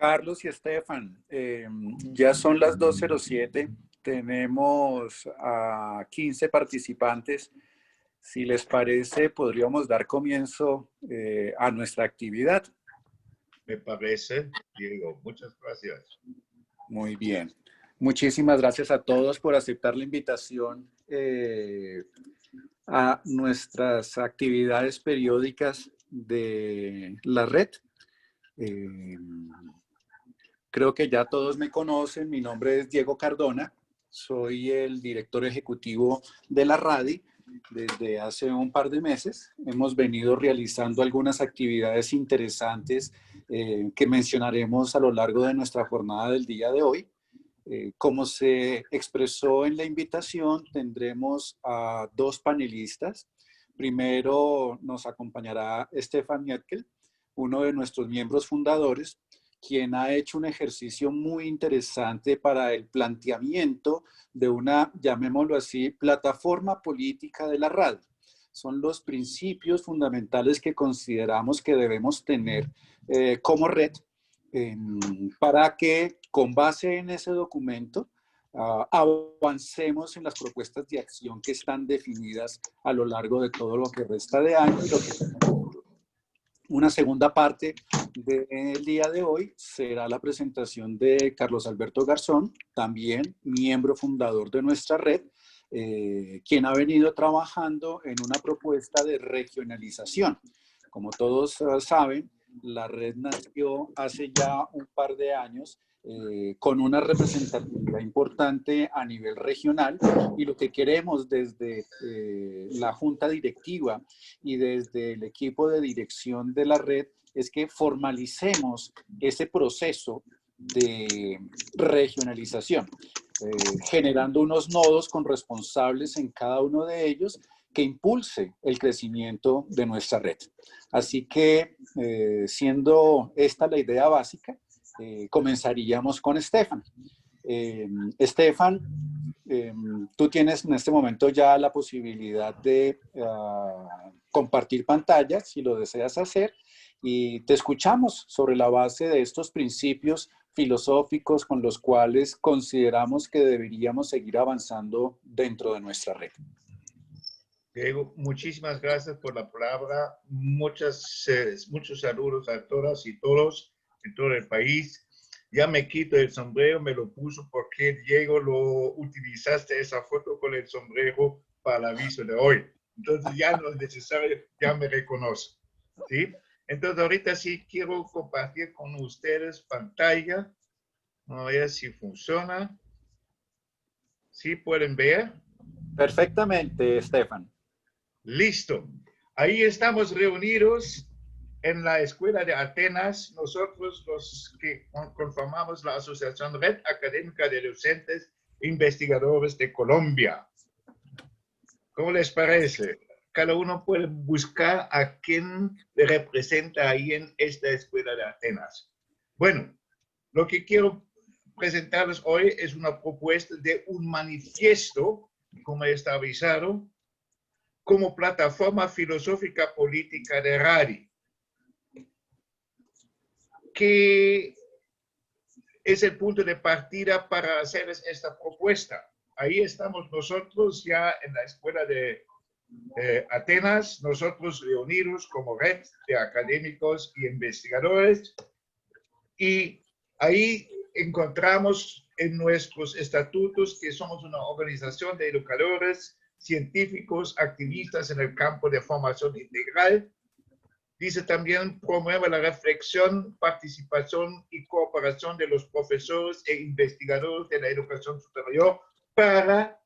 Carlos y Estefan, ya son las 2:07. Tenemos a 15 participantes. Si les parece, podríamos dar comienzo a nuestra actividad. Me parece, Diego. Muchas gracias. Muy bien. Muchísimas gracias a todos por aceptar la invitación a nuestras actividades periódicas de la red. Creo que ya todos me conocen. Mi nombre es Diego Cardona. Soy el director ejecutivo de la RADI. Desde hace un par de meses hemos venido realizando algunas actividades interesantes que mencionaremos a lo largo de nuestra jornada del día de hoy. Como se expresó en la invitación, tendremos a dos panelistas. Primero nos acompañará Stefan Merkel, uno de nuestros miembros fundadores, quien ha hecho un ejercicio muy interesante para el planteamiento de una, llamémoslo así, plataforma política de la radio. Son los principios fundamentales que consideramos que debemos tener como red para que, con base en ese documento, avancemos en las propuestas de acción que están definidas a lo largo de todo lo que resta de año y lo que viene en el futuro. Una segunda parte del día de hoy será la presentación de Carlos Alberto Garzón, también miembro fundador de nuestra red, quien ha venido trabajando en una propuesta de regionalización. Como todos saben, la red nació hace ya un par de años con una representatividad importante a nivel regional, y lo que queremos desde la junta directiva y desde el equipo de dirección de la red es que formalicemos ese proceso de regionalización, generando unos nodos con responsables en cada uno de ellos que impulse el crecimiento de nuestra red. Así que, siendo esta la idea básica, comenzaríamos con Estefan. Estefan, tú tienes en este momento ya la posibilidad de compartir pantalla, si lo deseas hacer, y te escuchamos sobre la base de estos principios filosóficos con los cuales consideramos que deberíamos seguir avanzando dentro de nuestra red. Diego, muchísimas gracias por la palabra. Muchos saludos a todas y todos en todo el país. Ya me quito el sombrero, me lo puso porque, Diego, lo utilizaste esa foto con el sombrero para el aviso de hoy. Entonces ya no es necesario, ya me reconoce, ¿sí? Entonces ahorita sí quiero compartir con ustedes pantalla. Vamos a ver si funciona. ¿Sí pueden ver? Perfectamente, Estefan. Listo. Ahí estamos reunidos en la Escuela de Atenas, nosotros los que conformamos la Asociación Red Académica de Docentes e Investigadores de Colombia. ¿Cómo les parece? Cada uno puede buscar a quién le representa ahí en esta Escuela de Atenas. Bueno, lo que quiero presentarles hoy es una propuesta de un manifiesto, como está avisado, como plataforma filosófica política de RADI, que es el punto de partida para hacer esta propuesta. Ahí estamos nosotros ya en la Escuela de Atenas, nosotros reunidos como red de académicos y investigadores, y ahí encontramos en nuestros estatutos que somos una organización de educadores, científicos, activistas en el campo de formación integral. Dice también, promueve la reflexión, participación y cooperación de los profesores e investigadores de la educación superior para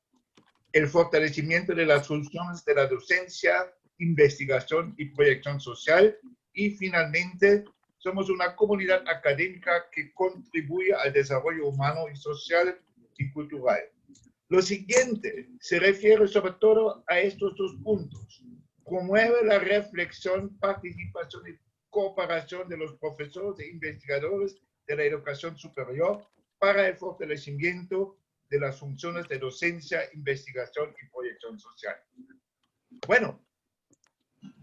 el fortalecimiento de las funciones de la docencia, investigación y proyección social. Y finalmente, somos una comunidad académica que contribuye al desarrollo humano y social y cultural. Lo siguiente se refiere sobre todo a estos dos puntos. Promueve la reflexión, participación y cooperación de los profesores e investigadores de la educación superior para el fortalecimiento de las funciones de docencia, investigación y proyección social. Bueno,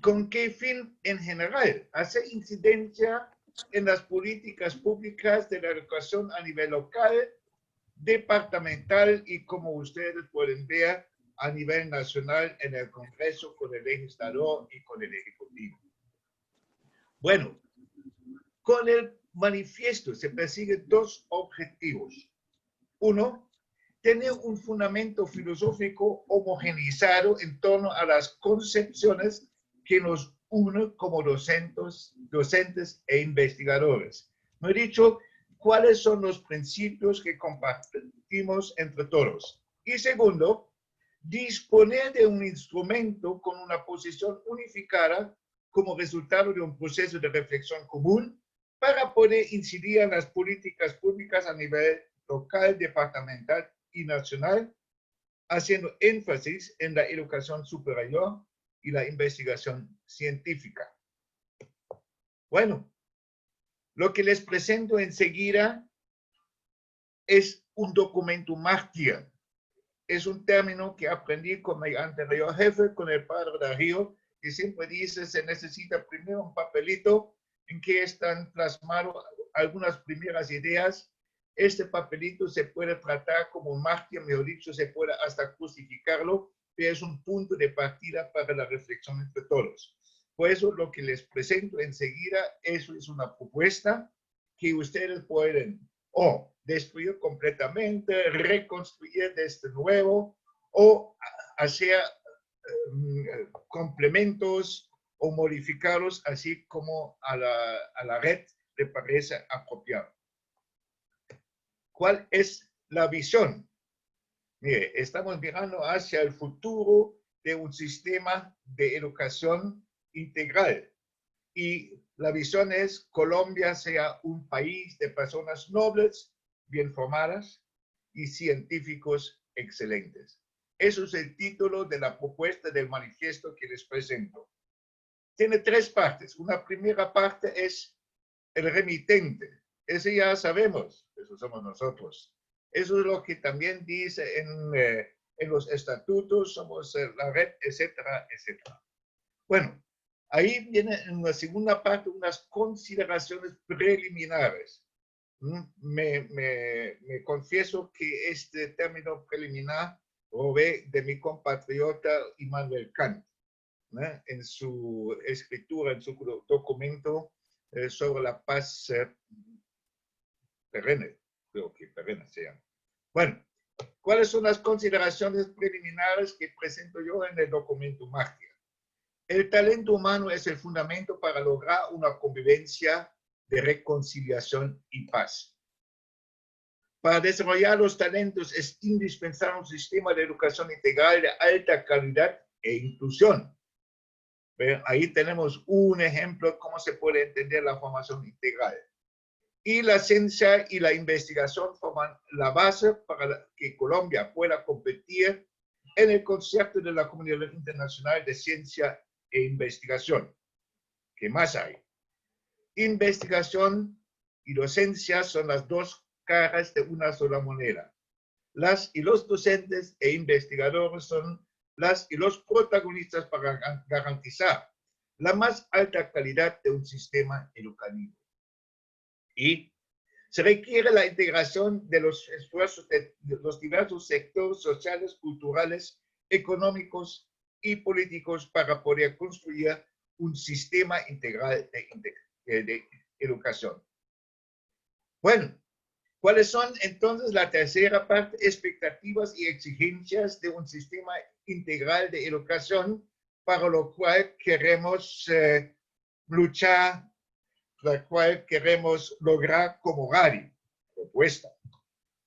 ¿con qué fin en general? Hace incidencia en las políticas públicas de la educación a nivel local, departamental y, como ustedes pueden ver, a nivel nacional en el Congreso con el legislador y con el Ejecutivo. Bueno, con el manifiesto se persiguen dos objetivos. Uno, tener un fundamento filosófico homogeneizado en torno a las concepciones que nos unen como docentes e investigadores. Me he dicho cuáles son los principios que compartimos entre todos. Y segundo, disponer de un instrumento con una posición unificada como resultado de un proceso de reflexión común para poder incidir en las políticas públicas a nivel local, departamental y nacional, haciendo énfasis en la educación superior y la investigación científica. Bueno, lo que les presento enseguida es un documento mártir. Es un término que aprendí con mi anterior jefe, con el padre Darío, que siempre dice se necesita primero un papelito en que están plasmadas algunas primeras ideas. Este papelito se puede tratar como un mártir, mejor dicho, se puede hasta crucificarlo, pero es un punto de partida para la reflexión entre todos. Por eso lo que les presento enseguida, eso es una propuesta que ustedes pueden o destruir completamente, reconstruir desde nuevo o hacer complementos o modificarlos así como a la red le parece apropiado. ¿Cuál es la visión? Mire, estamos mirando hacia el futuro de un sistema de educación integral. Y la visión es Colombia sea un país de personas nobles, bien formadas y científicos excelentes. Eso es el título de la propuesta del manifiesto que les presento. Tiene tres partes. Una primera parte es el remitente. Ese ya sabemos, eso somos nosotros. Eso es lo que también dice en los estatutos, somos la red, etcétera, etcétera. Bueno, ahí viene en la segunda parte unas consideraciones preliminares. Me confieso que este término preliminar robé de mi compatriota Immanuel Kant, ¿no? En su escritura, en su documento sobre la paz perenne, creo que perenne se llama. Bueno, ¿cuáles son las consideraciones preliminares que presento yo en el documento mártir? El talento humano es el fundamento para lograr una convivencia de reconciliación y paz. Para desarrollar los talentos es indispensable un sistema de educación integral de alta calidad e inclusión. Ahí tenemos un ejemplo de cómo se puede entender la formación integral. Y la ciencia y la investigación forman la base para que Colombia pueda competir en el concierto de la comunidad internacional de ciencia e investigación. ¿Qué más hay? Investigación y docencia son las dos caras de una sola moneda. Las y los docentes e investigadores son las y los protagonistas para garantizar la más alta calidad de un sistema educativo. Y se requiere la integración de los esfuerzos de los diversos sectores sociales, culturales, económicos y políticos para poder construir un sistema integral de educación. Bueno, ¿cuáles son entonces la tercera parte? Expectativas y exigencias de un sistema integral de educación para lo cual queremos luchar, la cual queremos lograr como RADI. Propuesta.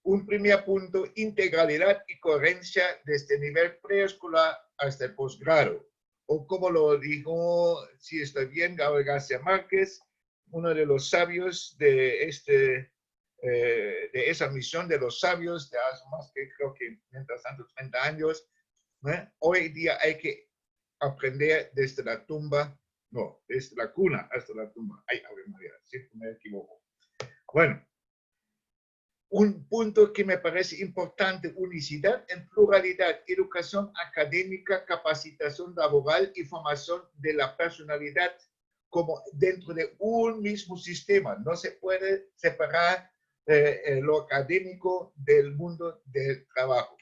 Un primer punto, integralidad y coherencia desde el nivel preescolar hasta el posgrado. O como lo dijo, si estoy bien, Gabriel García Márquez, uno de los sabios de esa misión de los sabios de hace más que creo que mientras tanto 30 años, ¿no? Hoy día hay que aprender desde la tumba, no, desde la cuna hasta la tumba. Ay, Ave María, siempre me equivoco. Bueno, un punto que me parece importante, unicidad en pluralidad, educación académica, capacitación laboral y formación de la personalidad como dentro de un mismo sistema. No se puede separar lo académico del mundo del trabajo.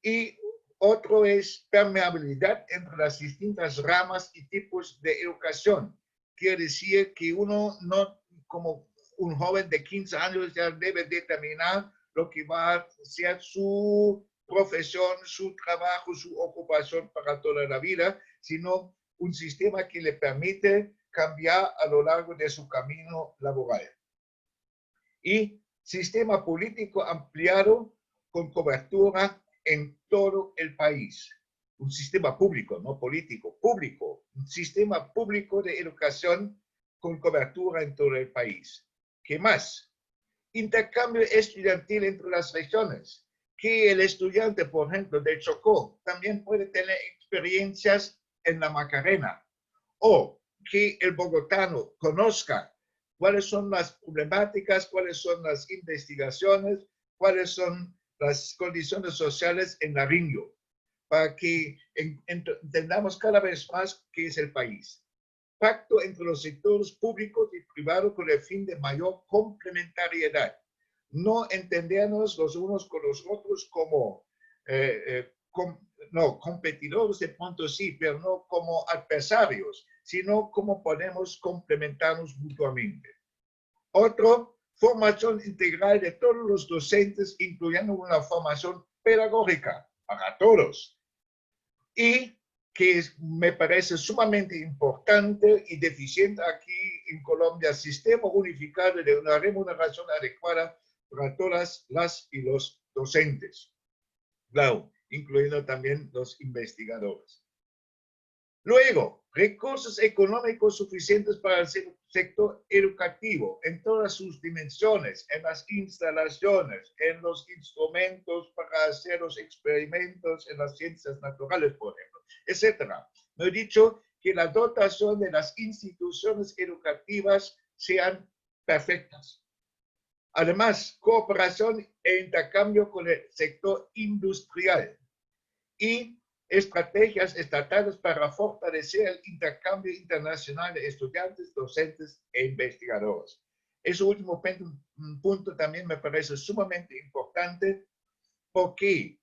Y otro es permeabilidad entre las distintas ramas y tipos de educación. Quiere decir que uno no, como un joven de 15 años, ya debe determinar lo que va a ser su profesión, su trabajo, su ocupación para toda la vida, sino un sistema que le permite cambiar a lo largo de su camino laboral. Y sistema político ampliado con cobertura en todo el país. Un sistema público, no político, público. Un sistema público de educación con cobertura en todo el país. ¿Qué más? Intercambio estudiantil entre las regiones. Que el estudiante, por ejemplo, de Chocó también puede tener experiencias en la Macarena. O que el bogotano conozca cuáles son las problemáticas, cuáles son las investigaciones, cuáles son las condiciones sociales en Nariño, para que entendamos cada vez más qué es el país. Pacto entre los sectores públicos y privados con el fin de mayor complementariedad. No entendernos los unos con los otros como competidores de pronto sí, pero no como adversarios, sino como podemos complementarnos mutuamente. Otro, formación integral de todos los docentes, incluyendo una formación pedagógica para todos. Y que me parece sumamente importante y deficiente aquí en Colombia, sistema unificado de una remuneración adecuada para todas las y los docentes. Claro, incluyendo también los investigadores. Luego, recursos económicos suficientes para el sector educativo en todas sus dimensiones, en las instalaciones, en los instrumentos para hacer los experimentos en las ciencias naturales, por ejemplo, etcétera. Me he dicho que la dotación de las instituciones educativas sean perfectas. Además, cooperación e intercambio con el sector industrial y estrategias estatales para fortalecer el intercambio internacional de estudiantes, docentes e investigadores. Ese último punto también me parece sumamente importante porque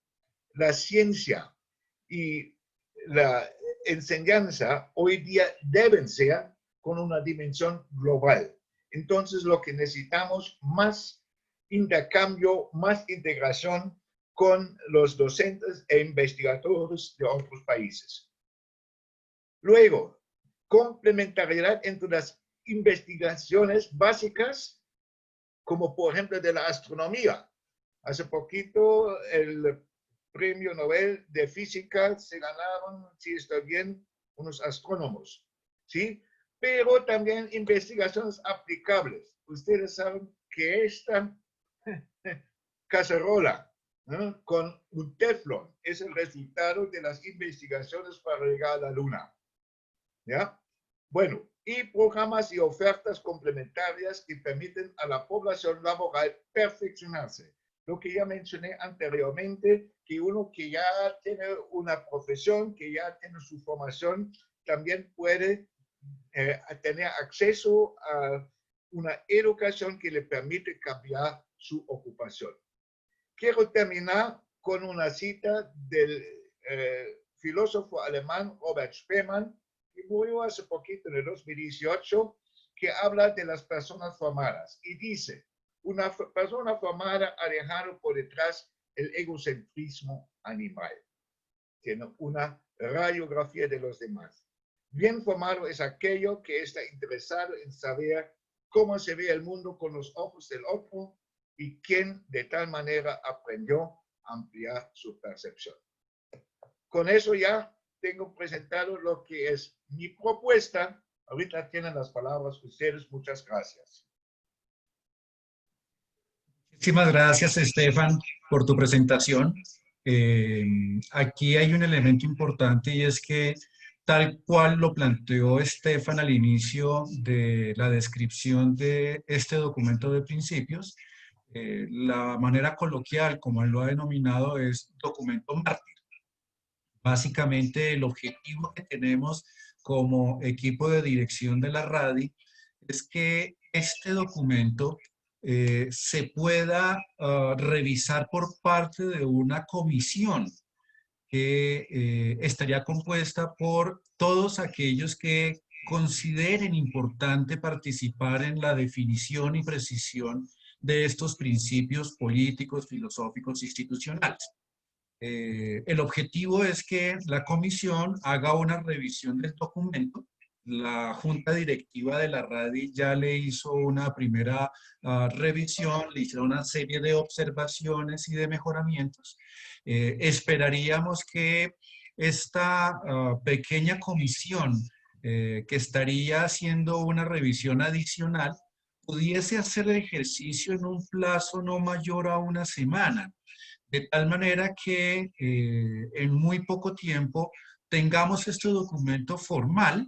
la ciencia y la enseñanza hoy día deben ser con una dimensión global. Entonces, lo que necesitamos más intercambio, más integración con los docentes e investigadores de otros países. Luego, complementariedad entre las investigaciones básicas, como por ejemplo de la astronomía. Hace poquito el premio Nobel de Física se ganaron, si estoy bien, unos astrónomos, ¿sí? Pero también investigaciones aplicables. Ustedes saben que esta cacerola, ¿no?, con un teflón es el resultado de las investigaciones para llegar a la luna. ¿Ya? Bueno, y programas y ofertas complementarias que permiten a la población laboral perfeccionarse. Lo que ya mencioné anteriormente, que uno que ya tiene una profesión, que ya tiene su formación, también puede tener acceso a una educación que le permite cambiar su ocupación. Quiero terminar con una cita del filósofo alemán Robert Spemann, que murió hace poquito en el 2018, que habla de las personas formadas y dice: una persona formada ha dejado por detrás el egocentrismo animal. Tiene una radiografía de los demás. Bien formado es aquello que está interesado en saber cómo se ve el mundo con los ojos del otro y quien de tal manera aprendió a ampliar su percepción. Con eso ya tengo presentado lo que es mi propuesta. Ahorita tienen las palabras ustedes. Muchas gracias. Muchísimas gracias, Estefan, por tu presentación. Aquí hay un elemento importante y es que tal cual lo planteó Estefan al inicio de la descripción de este documento de principios, la manera coloquial, como él lo ha denominado, es documento mártir. Básicamente, el objetivo que tenemos como equipo de dirección de la RADI es que este documento se pueda revisar por parte de una comisión que estaría compuesta por todos aquellos que consideren importante participar en la definición y precisión de estos principios políticos, filosóficos, institucionales. El objetivo es que la comisión haga una revisión del documento. La junta directiva de la RADI ya le hizo una primera revisión, le hicieron una serie de observaciones y de mejoramientos. Esperaríamos que esta pequeña comisión que estaría haciendo una revisión adicional pudiese hacer el ejercicio en un plazo no mayor a una semana, de tal manera que en muy poco tiempo tengamos este documento formal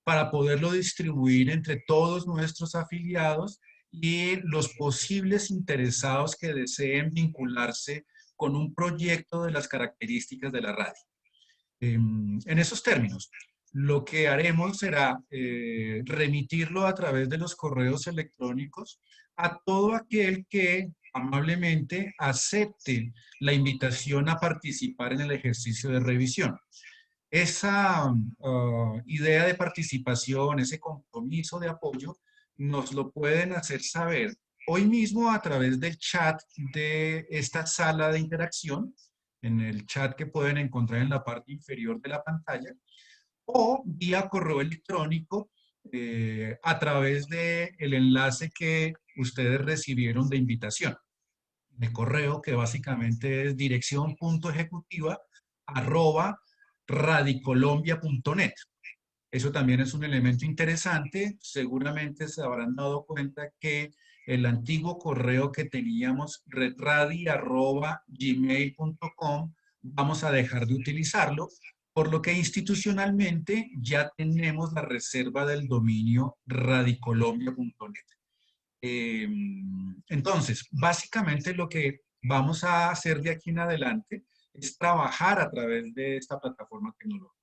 para poderlo distribuir entre todos nuestros afiliados y los posibles interesados que deseen vincularse con un proyecto de las características de la radio. En esos términos, lo que haremos será remitirlo a través de los correos electrónicos a todo aquel que amablemente acepte la invitación a participar en el ejercicio de revisión. Esa idea de participación, ese compromiso de apoyo, nos lo pueden hacer saber hoy mismo a través del chat de esta sala de interacción, en el chat que pueden encontrar en la parte inferior de la pantalla, o vía correo electrónico a través del enlace que ustedes recibieron de invitación. El correo que básicamente es dirección.ejecutiva@radicolombia.net. Eso también es un elemento interesante. Seguramente se habrán dado cuenta que el antiguo correo que teníamos, redradi@gmail.com, vamos a dejar de utilizarlo, por lo que institucionalmente ya tenemos la reserva del dominio radicolombia.net. Entonces, básicamente lo que vamos a hacer de aquí en adelante es trabajar a través de esta plataforma tecnológica.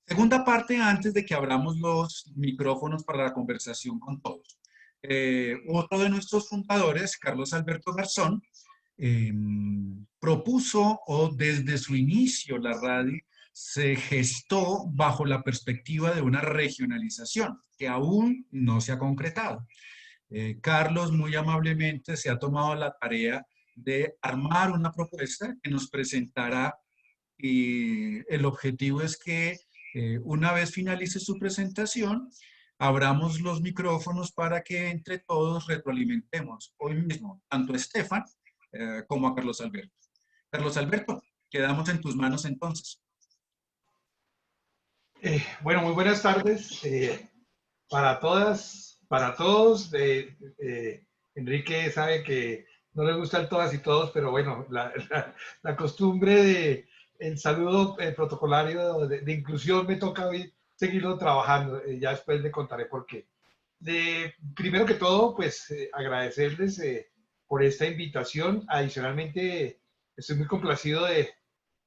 Segunda parte, antes de que abramos los micrófonos para la conversación con todos. Otro de nuestros fundadores, Carlos Alberto Garzón, propuso, o desde su inicio la RADI se gestó bajo la perspectiva de una regionalización que aún no se ha concretado. Carlos muy amablemente se ha tomado la tarea de armar una propuesta que nos presentará, y el objetivo es que una vez finalice su presentación, abramos los micrófonos para que entre todos retroalimentemos hoy mismo tanto a Estefan como a Carlos Alberto. Carlos Alberto, quedamos en tus manos entonces. Bueno, muy buenas tardes para todas, para todos. Enrique sabe que no le gustan todas y todos, pero bueno, la costumbre de el saludo protocolario de inclusión me toca hoy seguirlo trabajando. Ya después le contaré por qué. Primero que todo, pues agradecerles por esta invitación. Adicionalmente, estoy muy complacido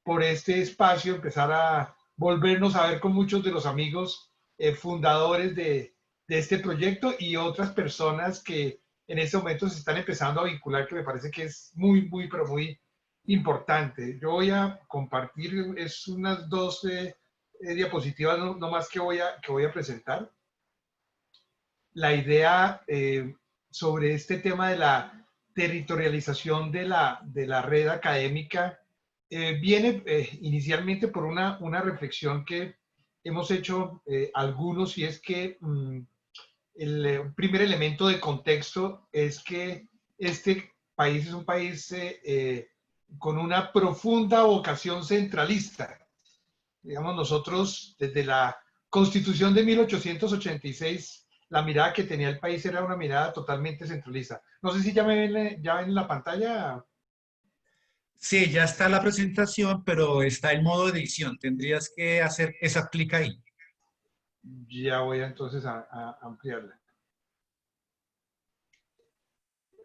por este espacio, empezar a volvernos a ver con muchos de los amigos fundadores de este proyecto y otras personas que en este momento se están empezando a vincular, que me parece que es muy, pero muy importante. Yo voy a compartir unas dos diapositivas no más que voy a presentar. La idea sobre este tema de la territorialización de la red académica viene inicialmente por una reflexión que hemos hecho algunos, y es que el primer elemento de contexto es que este país es un país con una profunda vocación centralista. Digamos, nosotros desde la Constitución de 1886, la mirada que tenía el país era una mirada totalmente centralista. No sé si ya ven la pantalla. Sí, ya está la presentación, pero está en modo edición. Tendrías que hacer esa clic ahí. Ya voy entonces a ampliarla.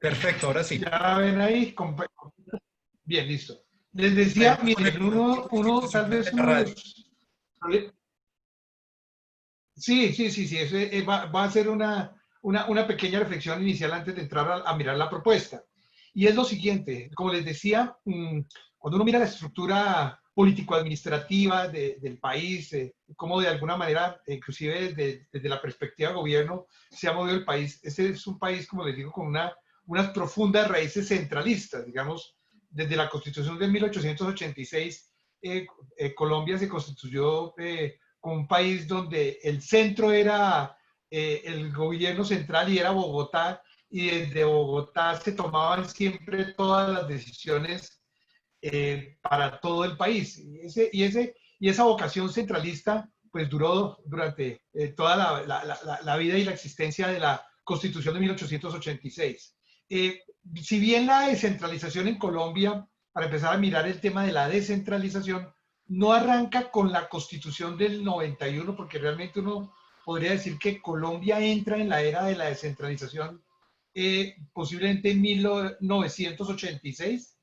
Perfecto, ahora sí. Ya ven ahí. Bien, listo. Les decía, miren, uno tal vez Sí, sí, sí, sí. Eso va a ser una pequeña reflexión inicial antes de entrar a mirar la propuesta. Y es lo siguiente, como les decía, cuando uno mira la estructura político-administrativa del país, cómo de alguna manera, inclusive desde la perspectiva de gobierno, se ha movido el país. Este es un país, como les digo, con unas profundas raíces centralistas, digamos, desde la Constitución de 1886, Colombia se constituyó como un país donde el centro era el gobierno central y era Bogotá, y desde Bogotá se tomaban siempre todas las decisiones para todo el país. Y esa vocación centralista pues duró durante toda la vida y la existencia de la Constitución de 1886. Si bien la descentralización en Colombia, para empezar a mirar el tema de la descentralización, no arranca con la Constitución del 91, porque realmente uno podría decir que Colombia entra en la era de la descentralización posiblemente en 1986,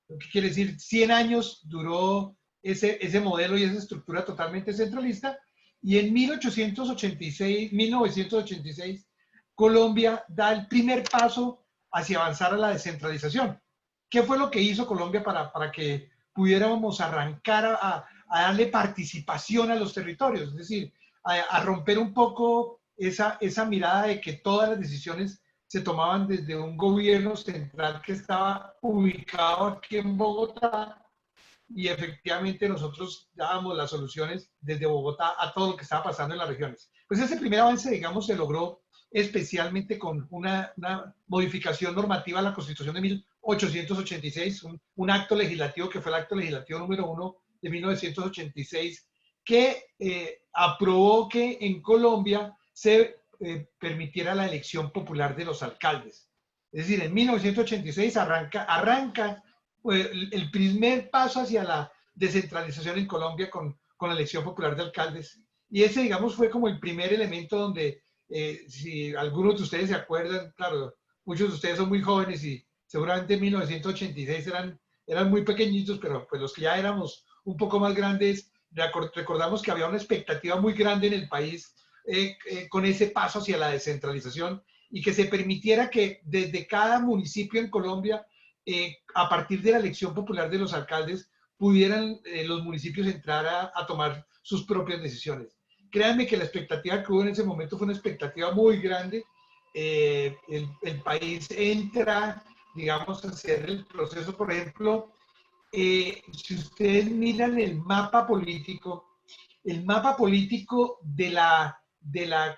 lo que quiere decir 100 años duró ese modelo y esa estructura totalmente centralista, y en 1986, Colombia da el primer paso hacia avanzar a la descentralización. ¿Qué fue lo que hizo Colombia para que pudiéramos arrancar a darle participación a los territorios? Es decir, a romper un poco esa mirada de que todas las decisiones se tomaban desde un gobierno central que estaba ubicado aquí en Bogotá, y efectivamente nosotros dábamos las soluciones desde Bogotá a todo lo que estaba pasando en las regiones. Pues ese primer avance, digamos, se logró especialmente con una modificación normativa a la Constitución de 1886, un acto legislativo que fue el acto legislativo número 1 de 1986, que aprobó que en Colombia se permitiera la elección popular de los alcaldes. Es decir, en 1986 arranca el primer paso hacia la descentralización en Colombia con la elección popular de alcaldes. Y ese, digamos, fue como el primer elemento donde, si algunos de ustedes se acuerdan, claro, muchos de ustedes son muy jóvenes y seguramente en 1986 eran muy pequeñitos, pero pues los que ya éramos un poco más grandes, recordamos que había una expectativa muy grande en el país con ese paso hacia la descentralización, y que se permitiera que desde cada municipio en Colombia, a partir de la elección popular de los alcaldes, pudieran los municipios entrar a tomar sus propias decisiones. Créanme que la expectativa que hubo en ese momento fue una expectativa muy grande. El país entra, digamos, a hacer el proceso. Por ejemplo, si ustedes miran el mapa político de la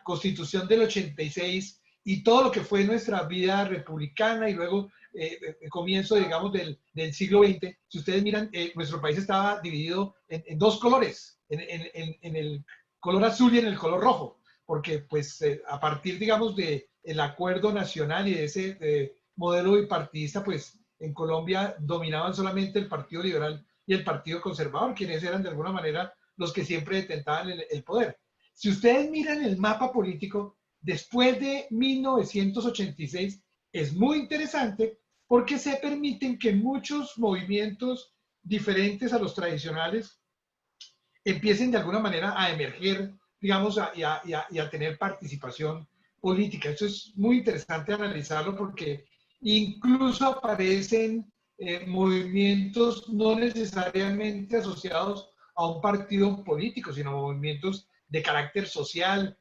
Constitución del 86 y todo lo que fue nuestra vida republicana y luego el comienzo, digamos, del siglo XX, si ustedes miran, nuestro país estaba dividido en dos colores, en el color azul y en el color rojo, porque pues a partir, digamos, del acuerdo nacional y de ese modelo bipartidista, pues en Colombia dominaban solamente el Partido Liberal y el Partido Conservador, quienes eran de alguna manera los que siempre detentaban el poder. Si ustedes miran el mapa político, después de 1986, es muy interesante porque se permiten que muchos movimientos diferentes a los tradicionales empiecen de alguna manera a emerger, digamos, y a tener participación política. Eso es muy interesante analizarlo porque incluso aparecen movimientos no necesariamente asociados a un partido político, sino movimientos de carácter social.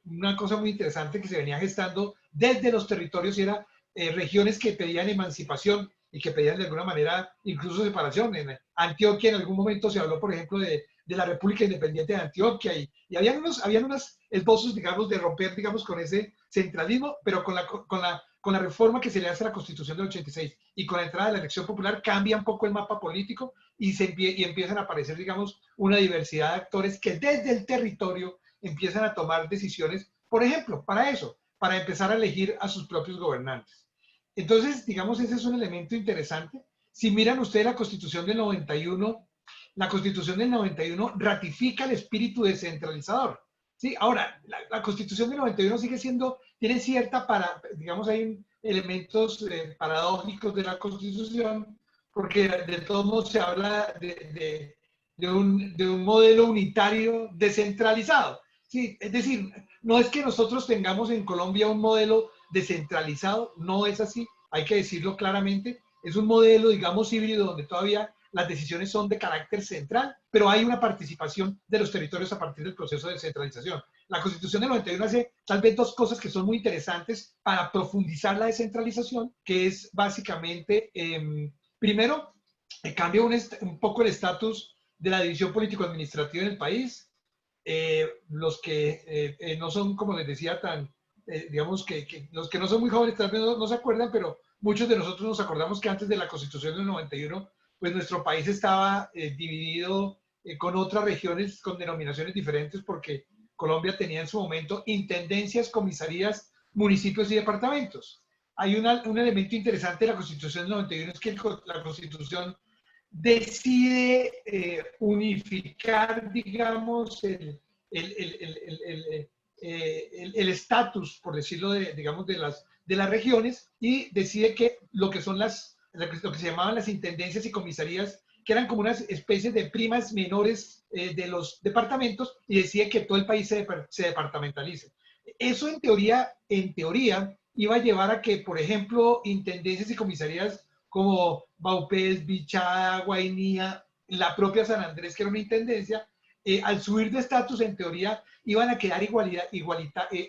Una cosa muy interesante que se venía gestando desde los territorios era regiones que pedían emancipación y que pedían de alguna manera incluso separación. En Antioquia en algún momento se habló, por ejemplo, de la República Independiente de Antioquia, y habían unos esbozos, digamos, de romper, digamos, con ese centralismo, pero con la reforma que se le hace a la Constitución del 86 y con la entrada de la elección popular cambia un poco el mapa político y empiezan a aparecer, digamos, una diversidad de actores que desde el territorio empiezan a tomar decisiones, por ejemplo, para empezar a elegir a sus propios gobernantes. Entonces, digamos, ese es un elemento interesante. Si miran ustedes la Constitución del 91, la Constitución del 91 ratifica el espíritu descentralizador. ¿Sí? Ahora, la Constitución del 91 sigue siendo, tiene cierta, digamos, hay elementos paradójicos de la Constitución, porque de todos modos se habla de un modelo unitario descentralizado. Sí, es decir, no es que nosotros tengamos en Colombia un modelo descentralizado, no es así, hay que decirlo claramente. Es un modelo, digamos, híbrido donde todavía las decisiones son de carácter central, pero hay una participación de los territorios a partir del proceso de descentralización. La Constitución del 91 hace tal vez dos cosas que son muy interesantes para profundizar la descentralización, que es básicamente, primero, cambia un poco el estatus de la división político-administrativa en el país. Los que no son, como les decía, digamos que los que no son muy jóvenes tal vez no se acuerdan, pero muchos de nosotros nos acordamos que antes de la Constitución del 91, pues nuestro país estaba dividido con otras regiones con denominaciones diferentes porque Colombia tenía en su momento intendencias, comisarías, municipios y departamentos. Hay un elemento interesante de la Constitución del 91, es que la Constitución decide unificar, digamos, el estatus, por decirlo, digamos, de las regiones, y decide que lo que son lo que se llamaban las intendencias y comisarías, que eran como unas especies de primas menores de los departamentos, y decide que todo el país se departamentalice. Eso en teoría iba a llevar a que, por ejemplo, intendencias y comisarías como Vaupés, Bichada, Guainía, la propia San Andrés, que era una intendencia, al subir de estatus, en teoría, iban a quedar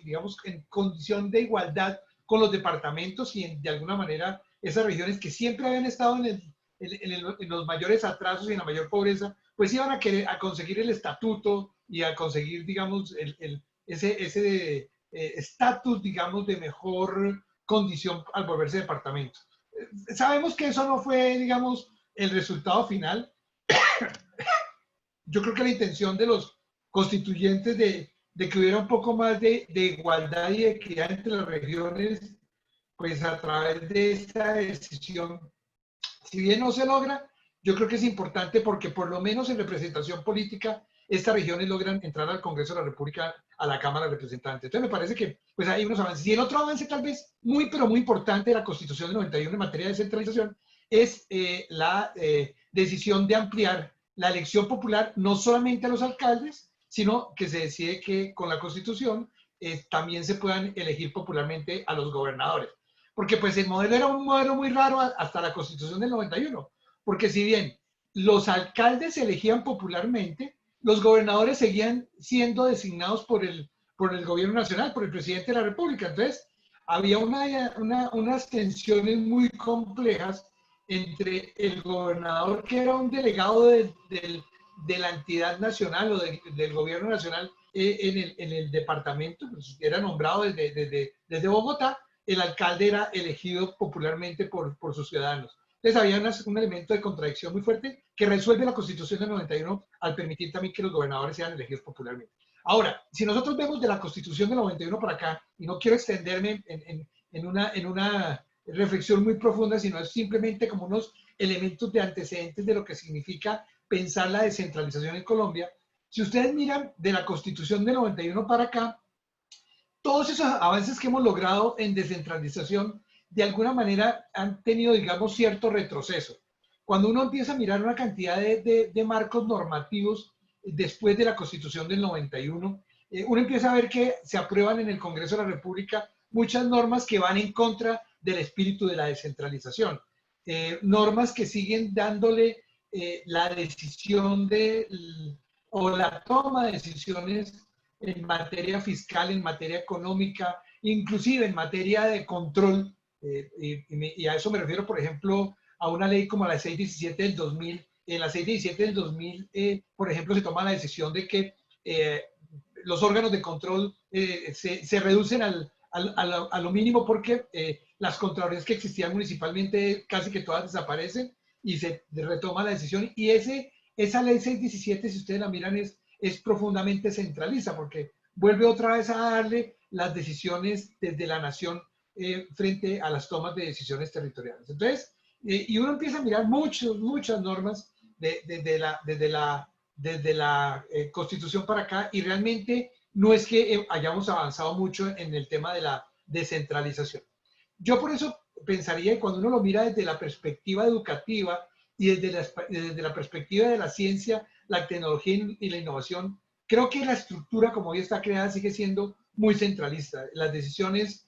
digamos, en condición de igualdad con los departamentos y de alguna manera esas regiones que siempre habían estado en los mayores atrasos y en la mayor pobreza, pues iban a conseguir el estatuto y a conseguir, digamos, ese estatus, digamos, de mejor condición al volverse departamento. Sabemos que eso no fue, digamos, el resultado final. Yo creo que la intención de los constituyentes de que hubiera un poco más de igualdad y equidad entre las regiones, pues a través de esta decisión, si bien no se logra, yo creo que es importante porque por lo menos en representación política, estas regiones logran entrar al Congreso de la República, a la Cámara de Representantes. Entonces me parece que pues hay unos avances. Y el otro avance tal vez muy, pero muy importante de la Constitución del 91 en materia de descentralización es la decisión de ampliar la elección popular no solamente a los alcaldes, sino que se decide que con la Constitución también se puedan elegir popularmente a los gobernadores. Porque pues el modelo era un modelo muy raro hasta la Constitución del 91. Porque si bien los alcaldes se elegían popularmente, los gobernadores seguían siendo designados por el gobierno nacional, por el presidente de la República. Entonces, había unas tensiones muy complejas entre el gobernador, que era un delegado de la entidad nacional o del gobierno nacional en el departamento, pues era nombrado desde Bogotá, el alcalde era elegido popularmente por sus ciudadanos. Entonces había un elemento de contradicción muy fuerte que resuelve la Constitución del 91 al permitir también que los gobernadores sean elegidos popularmente. Ahora, si nosotros vemos de la Constitución del 91 para acá, y no quiero extenderme en una reflexión muy profunda, sino es simplemente como unos elementos de antecedentes de lo que significa pensar la descentralización en Colombia. Si ustedes miran de la Constitución del 91 para acá, todos esos avances que hemos logrado en descentralización de alguna manera han tenido, digamos, cierto retroceso. Cuando uno empieza a mirar una cantidad de marcos normativos después de la Constitución del 91, uno empieza a ver que se aprueban en el Congreso de la República muchas normas que van en contra del espíritu de la descentralización. Normas que siguen dándole la decisión o la toma de decisiones en materia fiscal, en materia económica, inclusive en materia de control. Y a eso me refiero, por ejemplo, a una ley como la 617 del 2000. En la 617 del 2000, por ejemplo, se toma la decisión de que los órganos de control se reducen a lo mínimo porque las contralorías que existían municipalmente casi que todas desaparecen y se retoma la decisión. Y esa ley 617, si ustedes la miran, es profundamente centralista porque vuelve otra vez a darle las decisiones desde la nación frente a las tomas de decisiones territoriales. Entonces, y uno empieza a mirar muchas normas desde la Constitución para acá y realmente no es que hayamos avanzado mucho en el tema de la descentralización. Yo por eso pensaría que cuando uno lo mira desde la perspectiva educativa y desde la perspectiva de la ciencia, la tecnología y la innovación, creo que la estructura como hoy está creada sigue siendo muy centralista. Las decisiones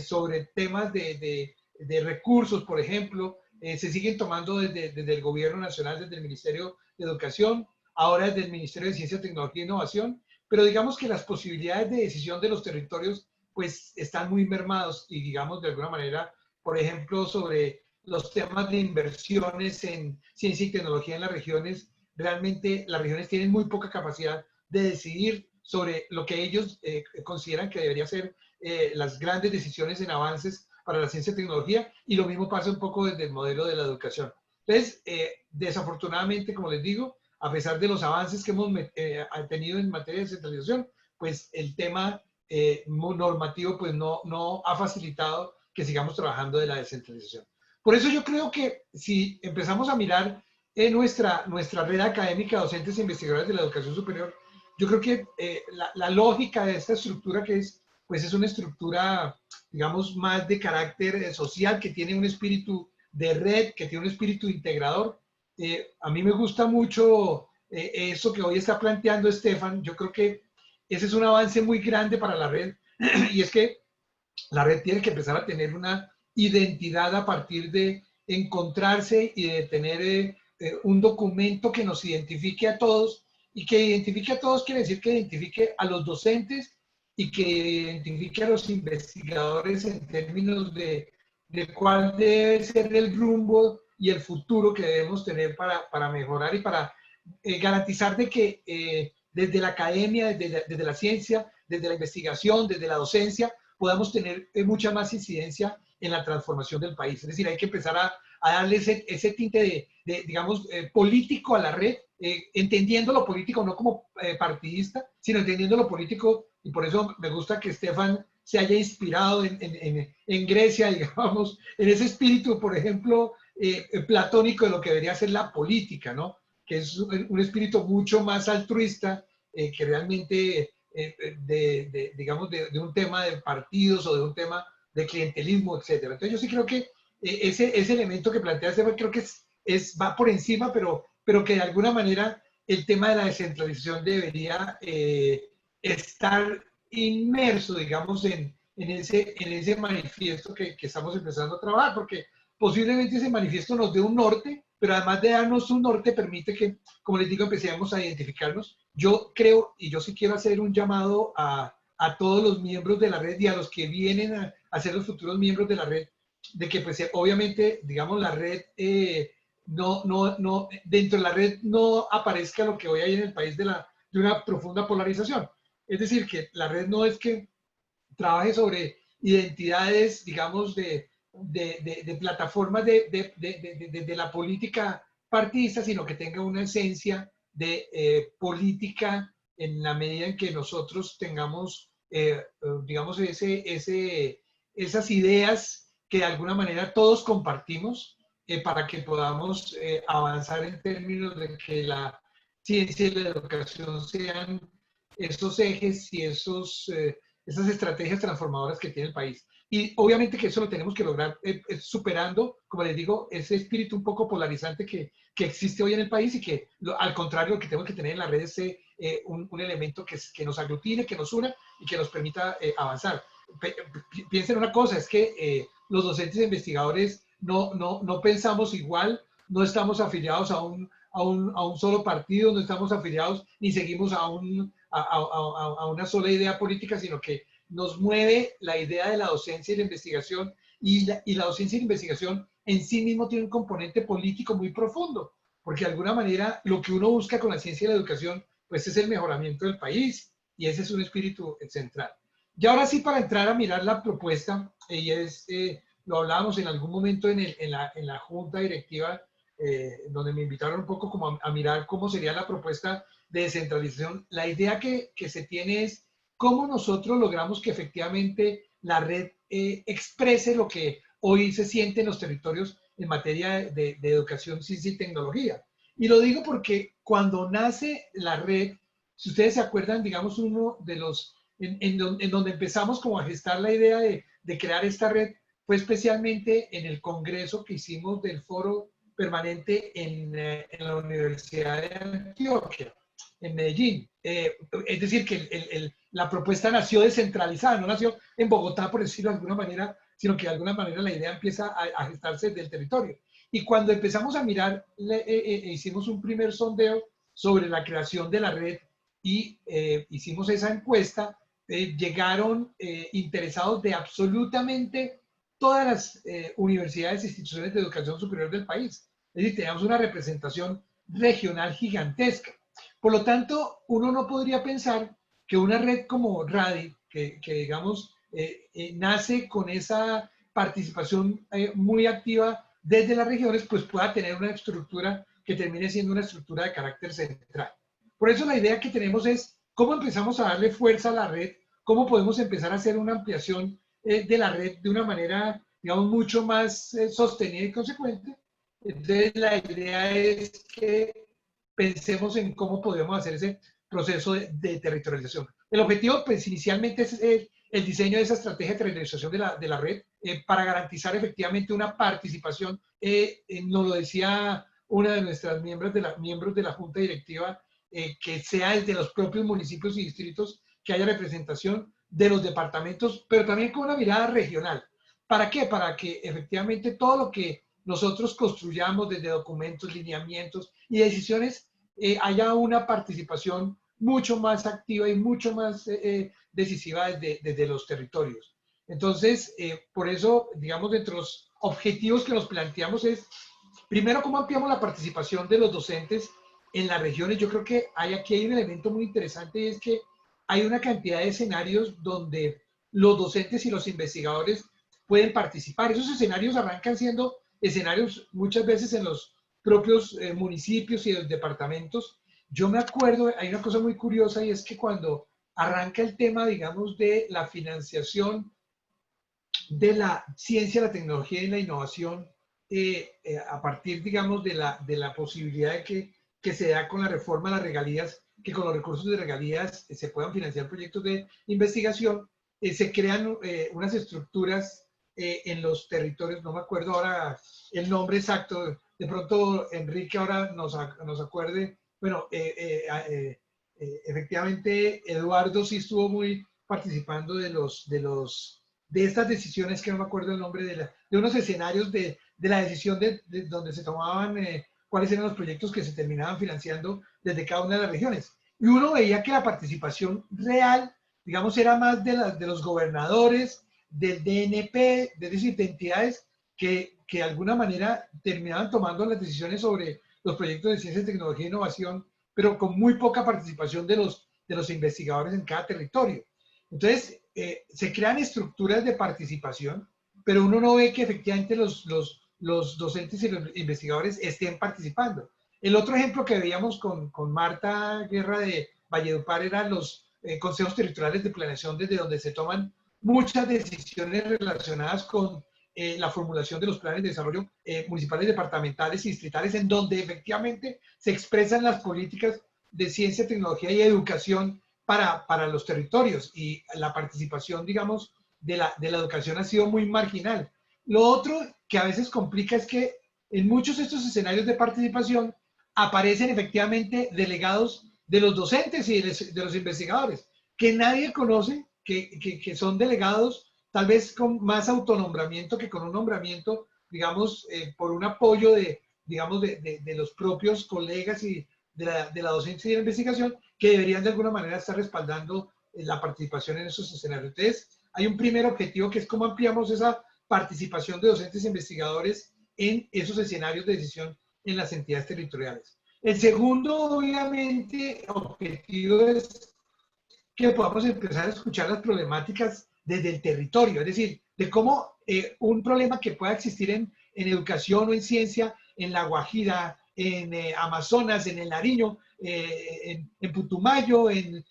sobre temas de recursos, por ejemplo, se siguen tomando desde el Gobierno Nacional, desde el Ministerio de Educación, ahora desde el Ministerio de Ciencia, Tecnología e Innovación, pero digamos que las posibilidades de decisión de los territorios pues están muy mermados y digamos de alguna manera, por ejemplo, sobre los temas de inversiones en ciencia y tecnología en las regiones, realmente las regiones tienen muy poca capacidad de decidir sobre lo que ellos consideran que debería ser las grandes decisiones en avances para la ciencia y tecnología, y lo mismo pasa un poco desde el modelo de la educación. Entonces, desafortunadamente, como les digo, a pesar de los avances que hemos tenido en materia de centralización, pues el tema normativo pues no ha facilitado que sigamos trabajando de la descentralización. Por eso yo creo que si empezamos a mirar nuestra red académica, docentes e investigadores de la educación superior, yo creo que la lógica de esta estructura que es, pues es una estructura, digamos, más de carácter social, que tiene un espíritu de red, que tiene un espíritu integrador. A mí me gusta mucho eso que hoy está planteando Estefan. Yo creo que ese es un avance muy grande para la red, y es que la red tiene que empezar a tener una identidad a partir de encontrarse y de tener un documento que nos identifique a todos, y que identifique a todos quiere decir que identifique a los docentes y que identifique a los investigadores en términos de cuál debe ser el rumbo y el futuro que debemos tener para mejorar y para garantizar de que desde la academia, desde la ciencia, desde la investigación, desde la docencia, podamos tener mucha más incidencia en la transformación del país. Es decir, hay que empezar a darle ese tinte digamos, político a la red, entendiendo lo político no como partidista, sino entendiendo lo político, y por eso me gusta que Estefan se haya inspirado en Grecia, digamos, en ese espíritu, por ejemplo, platónico de lo que debería ser la política, ¿no? Que es un espíritu mucho más altruista que realmente digamos, de un tema de partidos o de un tema de clientelismo, etcétera. Entonces yo sí creo que ese elemento que plantea Estefan creo que va por encima, pero que de alguna manera el tema de la descentralización debería estar inmerso, digamos, en ese manifiesto que estamos empezando a trabajar, porque posiblemente ese manifiesto nos dé un norte, pero además de darnos un norte permite que, como les digo, empecemos a identificarnos. Yo creo, y yo sí quiero hacer un llamado a todos los miembros de la red y a los que vienen a ser los futuros miembros de la red, de que pues obviamente, digamos, la red, dentro de la red no aparezca lo que hoy hay en el país de una profunda polarización. Es decir, que la red no es que trabaje sobre identidades, digamos, de plataformas de la política partidista, sino que tenga una esencia de política en la medida en que nosotros tengamos, digamos, esas ideas que de alguna manera todos compartimos para que podamos avanzar en términos de que la ciencia y la educación sean esos ejes y esas estrategias transformadoras que tiene el país. Y obviamente que eso lo tenemos que lograr superando, como les digo, ese espíritu un poco polarizante que existe hoy en el país, y que al contrario lo que tenemos que tener en la red es un elemento que nos aglutine, que nos una y que nos permita avanzar. Piensen una cosa, es que los docentes e investigadores no pensamos igual, no estamos afiliados a un solo partido, no estamos afiliados ni seguimos a una sola idea política, sino que nos mueve la idea de la docencia y la investigación, y la docencia y la investigación en sí mismo tiene un componente político muy profundo, porque de alguna manera lo que uno busca con la ciencia y la educación pues es el mejoramiento del país, y ese es un espíritu central. Y ahora sí, para entrar a mirar la propuesta, lo hablábamos en algún momento en la junta directiva, donde me invitaron un poco como a mirar cómo sería la propuesta de descentralización. La idea que se tiene es cómo nosotros logramos que efectivamente la red exprese lo que hoy se siente en los territorios en materia de educación, ciencia y tecnología. Y lo digo porque cuando nace la red, si ustedes se acuerdan, digamos, uno de los, en donde empezamos como a gestar la idea de crear esta red, fue especialmente en el congreso que hicimos del foro permanente en la Universidad de Antioquia. Medellín. Es decir, que la propuesta nació descentralizada, no nació en Bogotá, por decirlo de alguna manera, sino que de alguna manera la idea empieza a gestarse del territorio. Y cuando empezamos a mirar, hicimos un primer sondeo sobre la creación de la red y hicimos esa encuesta, llegaron interesados de absolutamente todas las universidades e instituciones de educación superior del país. Es decir, teníamos una representación regional gigantesca. Por lo tanto, uno no podría pensar que una red como RADI, que digamos, nace con esa participación muy activa desde las regiones, pues pueda tener una estructura que termine siendo una estructura de carácter central. Por eso la idea que tenemos es cómo empezamos a darle fuerza a la red, cómo podemos empezar a hacer una ampliación de la red de una manera, digamos, mucho más sostenida y consecuente. Entonces, la idea es que pensemos en cómo podemos hacer ese proceso de territorialización. El objetivo, pues, inicialmente es el diseño de esa estrategia de territorialización de la red para garantizar efectivamente una participación. Nos lo decía una de nuestras miembros de la Junta Directiva, que sea desde los propios municipios y distritos, que haya representación de los departamentos, pero también con una mirada regional. ¿Para qué? Para que efectivamente todo lo que nosotros construyamos desde documentos, lineamientos y decisiones, haya una participación mucho más activa y mucho más decisiva desde los territorios. Entonces, por eso, digamos, dentro de los objetivos que nos planteamos es, primero, cómo ampliamos la participación de los docentes en las regiones. Yo creo que aquí hay un elemento muy interesante y es que hay una cantidad de escenarios donde los docentes y los investigadores pueden participar. Esos escenarios arrancan siendo escenarios muchas veces en los propios municipios y los departamentos. Yo me acuerdo, hay una cosa muy curiosa y es que cuando arranca el tema, digamos, de la financiación de la ciencia, la tecnología y la innovación, a partir, digamos, de la posibilidad de que se da con la reforma de las regalías, que con los recursos de regalías se puedan financiar proyectos de investigación, se crean unas estructuras en los territorios, no me acuerdo ahora el nombre exacto, de pronto Enrique ahora nos acuerde, bueno, efectivamente Eduardo sí estuvo muy participando de estas decisiones, que no me acuerdo el nombre, de unos escenarios de la decisión de donde se tomaban cuáles eran los proyectos que se terminaban financiando desde cada una de las regiones. Y uno veía que la participación real, digamos, era más de los gobernadores, del DNP, es decir, de entidades que de alguna manera terminaban tomando las decisiones sobre los proyectos de ciencia, tecnología e innovación, pero con muy poca participación de los investigadores en cada territorio. Entonces, se crean estructuras de participación, pero uno no ve que efectivamente los docentes y los investigadores estén participando. El otro ejemplo que veíamos con Marta Guerra de Valledupar eran los consejos territoriales de planeación, desde donde se toman muchas decisiones relacionadas con la formulación de los planes de desarrollo municipales, departamentales y distritales, en donde efectivamente se expresan las políticas de ciencia, tecnología y educación para los territorios, y la participación, digamos, de la educación ha sido muy marginal. Lo otro que a veces complica es que en muchos de estos escenarios de participación aparecen efectivamente delegados de los docentes y de los investigadores, que nadie conoce, que son delegados tal vez con más autonombramiento que con un nombramiento, digamos, por un apoyo digamos, de los propios colegas y de la docencia y de la investigación, que deberían de alguna manera estar respaldando la participación en esos escenarios. Entonces, hay un primer objetivo que es cómo ampliamos esa participación de docentes e investigadores en esos escenarios de decisión en las entidades territoriales. El segundo, obviamente, objetivo es que podamos empezar a escuchar las problemáticas desde el territorio, es decir, de cómo un problema que pueda existir en educación o en ciencia, en La Guajira, en Amazonas, en el Nariño, en Putumayo, en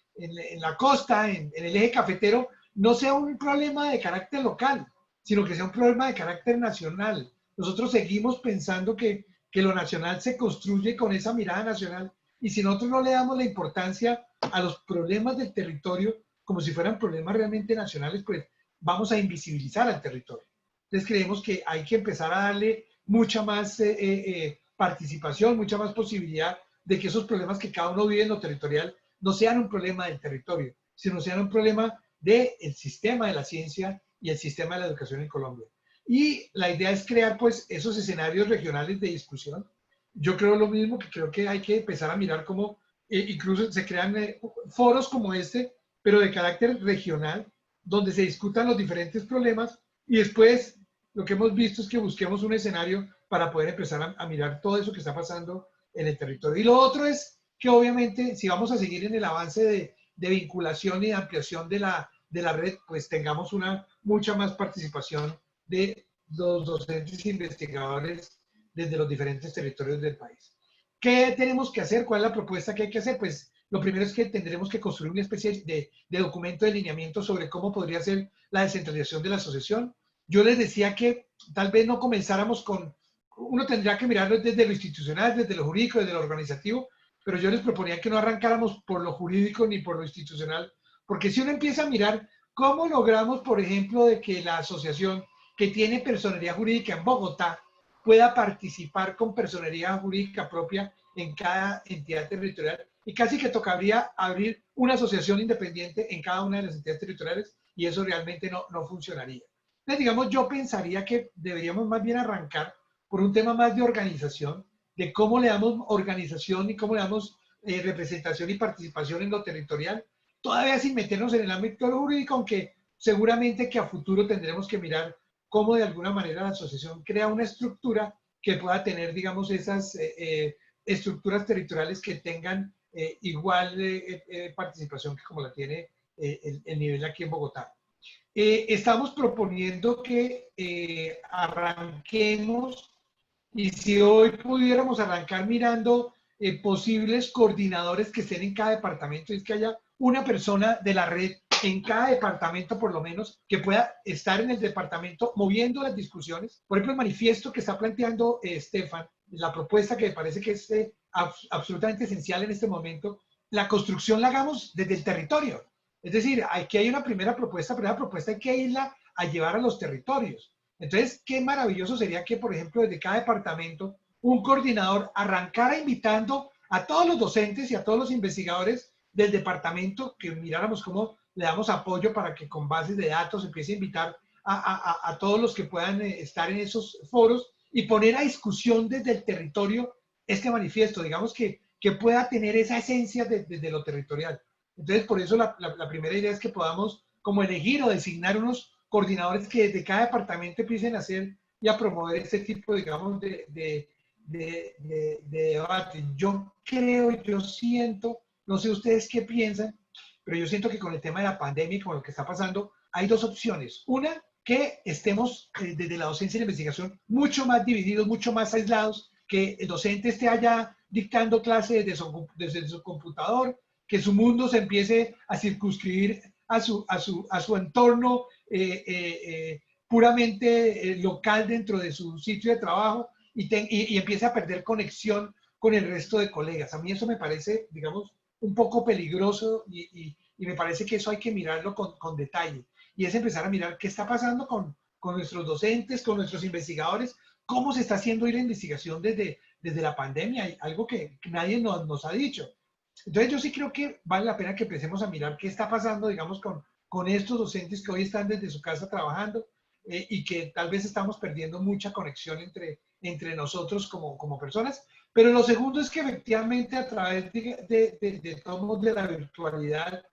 la costa, en el eje cafetero, no sea un problema de carácter local, sino que sea un problema de carácter nacional. Nosotros seguimos pensando que lo nacional se construye con esa mirada nacional, y si nosotros no le damos la importancia a los problemas del territorio como si fueran problemas realmente nacionales, pues vamos a invisibilizar al territorio. Entonces creemos que hay que empezar a darle mucha más participación, mucha más posibilidad de que esos problemas que cada uno vive en lo territorial no sean un problema del territorio, sino sean un problema del sistema de la ciencia y el sistema de la educación en Colombia. Y la idea es crear pues esos escenarios regionales de discusión. Yo creo lo mismo, que creo que hay que empezar a mirar cómo incluso se crean foros como este, pero de carácter regional, donde se discutan los diferentes problemas y después lo que hemos visto es que busquemos un escenario para poder empezar a mirar todo eso que está pasando en el territorio. Y lo otro es que obviamente si vamos a seguir en el avance de vinculación y de ampliación de la red, pues tengamos una mucha más participación de los docentes e investigadores desde los diferentes territorios del país. ¿Qué tenemos que hacer? ¿Cuál es la propuesta que hay que hacer? Pues lo primero es que tendremos que construir una especie de documento de lineamiento sobre cómo podría ser la descentralización de la asociación. Yo les decía que tal vez no comenzáramos con, uno tendría que mirarlo desde lo institucional, desde lo jurídico, desde lo organizativo, pero yo les proponía que no arrancáramos por lo jurídico ni por lo institucional, porque si uno empieza a mirar cómo logramos, por ejemplo, de que la asociación que tiene personería jurídica en Bogotá pueda participar con personería jurídica propia en cada entidad territorial, y casi que tocaría abrir una asociación independiente en cada una de las entidades territoriales, y eso realmente no funcionaría. Entonces, digamos, yo pensaría que deberíamos más bien arrancar por un tema más de organización, de cómo le damos organización y cómo le damos representación y participación en lo territorial, todavía sin meternos en el ámbito jurídico, aunque seguramente que a futuro tendremos que mirar cómo de alguna manera la asociación crea una estructura que pueda tener, digamos, esas estructuras territoriales que tengan igual participación que como la tiene el nivel aquí en Bogotá. Estamos proponiendo que arranquemos, y si hoy pudiéramos arrancar mirando posibles coordinadores que estén en cada departamento, es que haya una persona de la red en cada departamento, por lo menos, que pueda estar en el departamento moviendo las discusiones. Por ejemplo, el manifiesto que está planteando Estefan, la propuesta que me parece que es absolutamente esencial en este momento, la construcción la hagamos desde el territorio. Es decir, aquí hay una primera propuesta hay que irla a llevar a los territorios. Entonces, qué maravilloso sería que, por ejemplo, desde cada departamento, un coordinador arrancara invitando a todos los docentes y a todos los investigadores del departamento, que miráramos cómo le damos apoyo para que con bases de datos empiece a invitar a todos los que puedan estar en esos foros y poner a discusión desde el territorio este manifiesto, digamos que pueda tener esa esencia desde lo territorial. Entonces, por eso la primera idea es que podamos como elegir o designar unos coordinadores que desde cada departamento empiecen a hacer y a promover este tipo, digamos, de debate. Yo creo, yo siento, no sé ustedes qué piensan, pero yo siento que con el tema de la pandemia y con lo que está pasando, hay dos opciones. Una, que estemos desde la docencia y la investigación mucho más divididos, mucho más aislados, que el docente esté allá dictando clases desde su computador, que su mundo se empiece a circunscribir a su entorno puramente local dentro de su sitio de trabajo y empiece a perder conexión con el resto de colegas. A mí eso me parece, digamos, un poco peligroso y me parece que eso hay que mirarlo con detalle. Y es empezar a mirar qué está pasando con nuestros docentes, con nuestros investigadores, cómo se está haciendo la investigación desde la pandemia, algo que nadie nos ha dicho. Entonces yo sí creo que vale la pena que empecemos a mirar qué está pasando, digamos, con estos docentes que hoy están desde su casa trabajando y que tal vez estamos perdiendo mucha conexión entre nosotros como personas. Pero lo segundo es que efectivamente a través de tomos de la virtualidad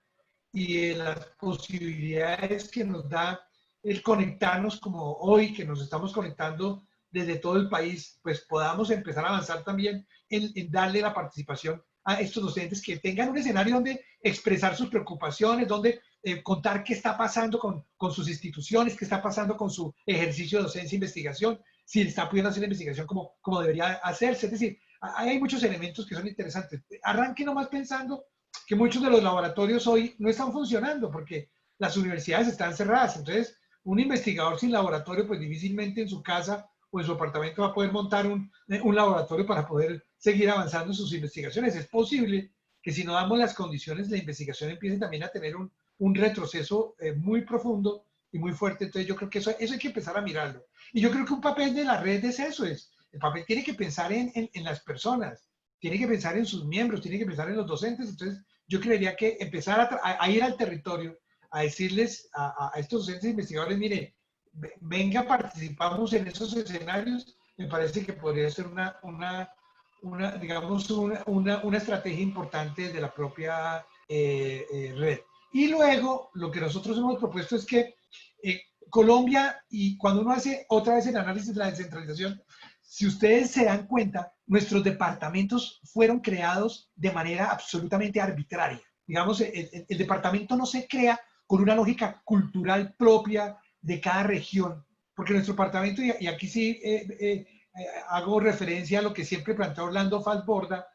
y de las posibilidades que nos da el conectarnos como hoy, que nos estamos conectando desde todo el país, pues podamos empezar a avanzar también en darle la participación a estos docentes que tengan un escenario donde expresar sus preocupaciones, donde contar qué está pasando con sus instituciones, qué está pasando con su ejercicio de docencia e investigación, si está pudiendo hacer la investigación como debería hacerse. Es decir, hay muchos elementos que son interesantes. Arranque nomás pensando que muchos de los laboratorios hoy no están funcionando porque las universidades están cerradas. Entonces, un investigador sin laboratorio, pues difícilmente en su casa o en su apartamento va a poder montar un laboratorio para poder seguir avanzando en sus investigaciones. Es posible que si no damos las condiciones, la investigación empiece también a tener un retroceso muy profundo y muy fuerte. Entonces yo creo que eso hay que empezar a mirarlo. Y yo creo que un papel de la red es eso, el papel tiene que pensar en las personas. tiene que pensar en sus miembros, tiene que pensar en los docentes. Entonces, yo creería que empezar a ir al territorio, a decirles a estos docentes e investigadores, mire, venga, participamos en esos escenarios, me parece que podría ser digamos, una estrategia importante de la propia red. Y luego, lo que nosotros hemos propuesto es que Colombia, y cuando uno hace otra vez el análisis de la descentralización, si ustedes se dan cuenta, nuestros departamentos fueron creados de manera absolutamente arbitraria. Digamos, el departamento no se crea con una lógica cultural propia de cada región, porque nuestro departamento, y aquí sí hago referencia a lo que siempre planteó Orlando Falsborda,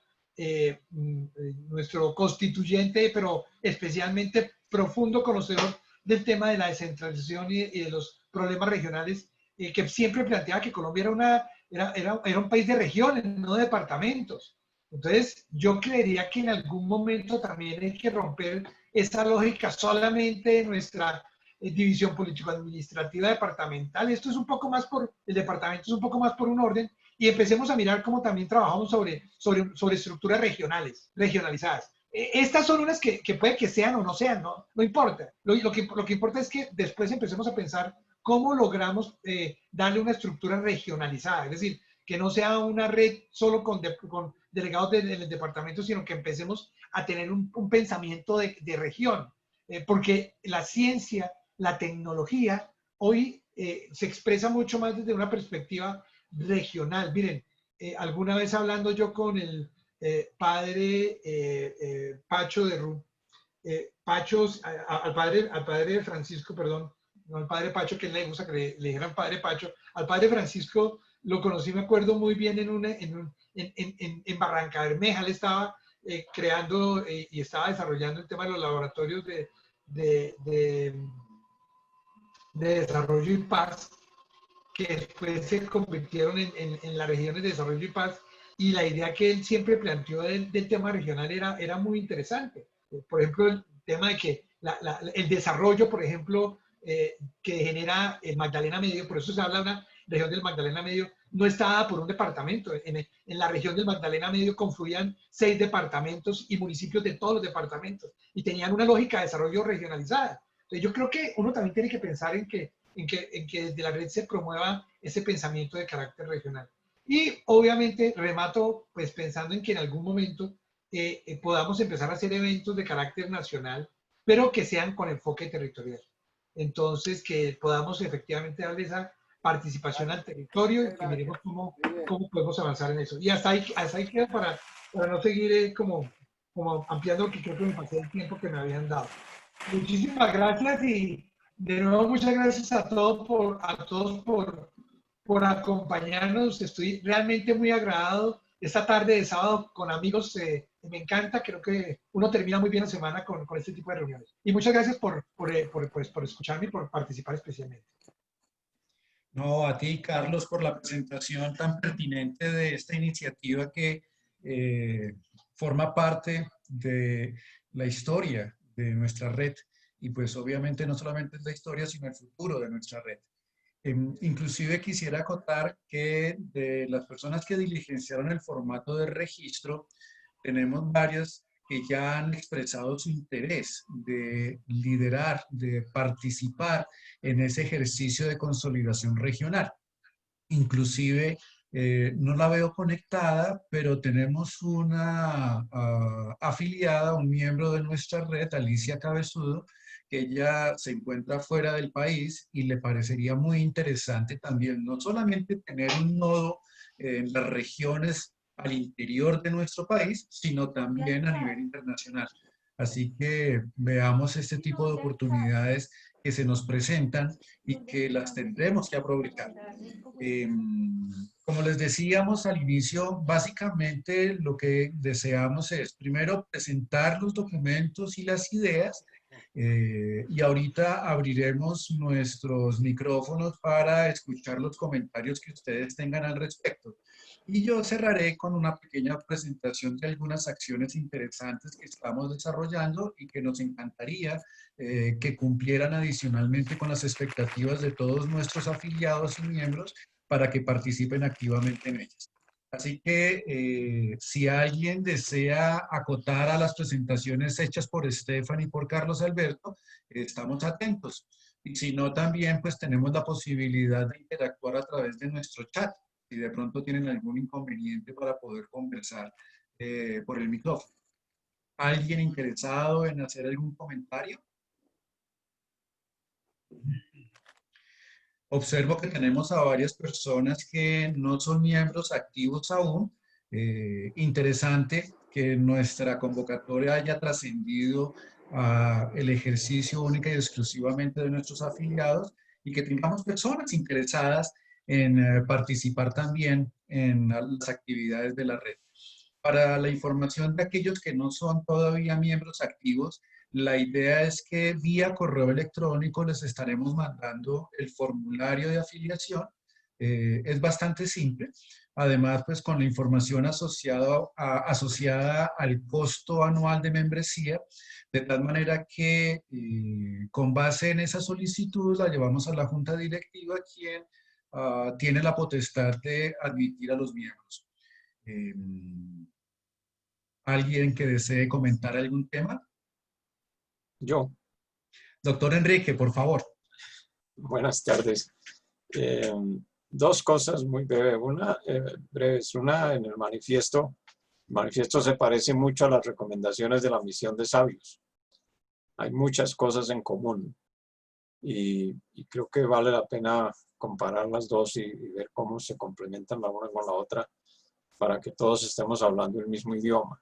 nuestro constituyente, pero especialmente profundo conocedor del tema de la descentralización y de los problemas regionales, que siempre planteaba que Colombia era un país de regiones, no de departamentos. Entonces, yo creería que en algún momento también hay que romper esa lógica solamente de nuestra división político-administrativa departamental. Esto es un poco más por, el departamento es un poco más por un orden, y empecemos a mirar cómo también trabajamos sobre estructuras regionalizadas. Estas son unas que puede que sean o no sean, no importa. Lo que importa es que después empecemos a pensar cómo logramos darle una estructura regionalizada, es decir, que no sea una red solo con delegados del departamento, sino que empecemos a tener un pensamiento de región, porque la ciencia, la tecnología, hoy se expresa mucho más desde una perspectiva regional. Miren, alguna vez hablando yo con el padre Pacho de Rum, al padre Francisco, perdón, no al padre Pacho, que le gusta que le dijeran padre Pacho, al padre Francisco lo conocí, me acuerdo muy bien, en Barranca Bermeja. Él estaba creando y estaba desarrollando el tema de los laboratorios de desarrollo y paz, que después se convirtieron en las regiones de desarrollo y paz, y la idea que él siempre planteó del tema regional era muy interesante. Por ejemplo, el tema de que el desarrollo, por ejemplo, que genera el Magdalena Medio, por eso se habla de una región del Magdalena Medio, no está dada por un departamento. En la región del Magdalena Medio confluían 6 departamentos y municipios de todos los departamentos, y tenían una lógica de desarrollo regionalizada. Entonces, yo creo que uno también tiene que pensar en que desde la red se promueva ese pensamiento de carácter regional. Y obviamente remato pues pensando en que en algún momento podamos empezar a hacer eventos de carácter nacional, pero que sean con enfoque territorial. Entonces, que podamos efectivamente darle esa participación al territorio, y que miremos cómo podemos avanzar en eso. Y hasta ahí queda para no seguir como ampliando, lo que creo que me pasé el tiempo que me habían dado. Muchísimas gracias, y de nuevo muchas gracias a todos por acompañarnos. Estoy realmente muy agradado esta tarde de sábado con amigos. Me encanta, creo que uno termina muy bien la semana con este tipo de reuniones. Y muchas gracias por escucharme y por participar especialmente. No, a ti, Carlos, por la presentación tan pertinente de esta iniciativa que forma parte de la historia de nuestra red, y pues obviamente no solamente es la historia, sino el futuro de nuestra red. Inclusive quisiera acotar que de las personas que diligenciaron el formato de registro, tenemos varias que ya han expresado su interés de liderar, de participar en ese ejercicio de consolidación regional. Inclusive, no la veo conectada, pero tenemos una afiliada, un miembro de nuestra red, Alicia Cabezudo, que ella se encuentra fuera del país, y le parecería muy interesante también no solamente tener un nodo en las regiones al interior de nuestro país, sino también a nivel internacional. Así que veamos este tipo de oportunidades que se nos presentan y que las tendremos que aprovechar. Como les decíamos al inicio, básicamente lo que deseamos es primero presentar los documentos y las ideas, y ahorita abriremos nuestros micrófonos para escuchar los comentarios que ustedes tengan al respecto. Y yo cerraré con una pequeña presentación de algunas acciones interesantes que estamos desarrollando y que nos encantaría que cumplieran adicionalmente con las expectativas de todos nuestros afiliados y miembros para que participen activamente en ellas. Así que si alguien desea acotar a las presentaciones hechas por Estefan y por Carlos Alberto, estamos atentos. Y si no, también pues tenemos la posibilidad de interactuar a través de nuestro chat, si de pronto tienen algún inconveniente para poder conversar por el micrófono. ¿Alguien interesado en hacer algún comentario? Observo que tenemos a varias personas que no son miembros activos aún. Interesante que nuestra convocatoria haya trascendido el ejercicio única y exclusivamente de nuestros afiliados y que tengamos personas interesadas en participar también en las actividades de la red. Para la información de aquellos que no son todavía miembros activos, la idea es que vía correo electrónico les estaremos mandando el formulario de afiliación. Es bastante simple. Además, pues con la información asociada al costo anual de membresía, de tal manera que con base en esa solicitud la llevamos a la junta directiva, quien tiene la potestad de admitir a los miembros. ¿Alguien que desee comentar algún tema? Yo. Doctor Enrique, por favor. Buenas tardes. Dos cosas muy breves. Breves. Una, en el manifiesto se parece mucho a las recomendaciones de la misión de sabios. Hay muchas cosas en común y creo que vale la pena comparar las dos y ver cómo se complementan la una con la otra para que todos estemos hablando el mismo idioma.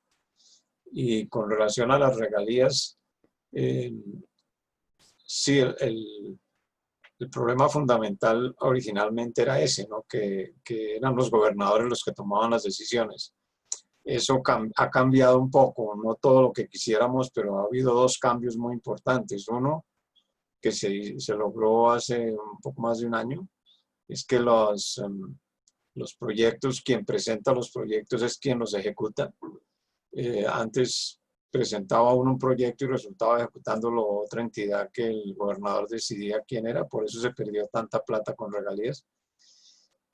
Y con relación a las regalías, sí, el problema fundamental originalmente era ese, ¿no? Que eran los gobernadores los que tomaban las decisiones. Eso ha cambiado un poco, no todo lo que quisiéramos, pero ha habido dos cambios muy importantes. Uno, que se logró hace un poco más de un año, es que los proyectos, quien presenta los proyectos es quien los ejecuta. Antes presentaba uno un proyecto y resultaba ejecutándolo otra entidad que el gobernador decidía quién era, por eso se perdió tanta plata con regalías.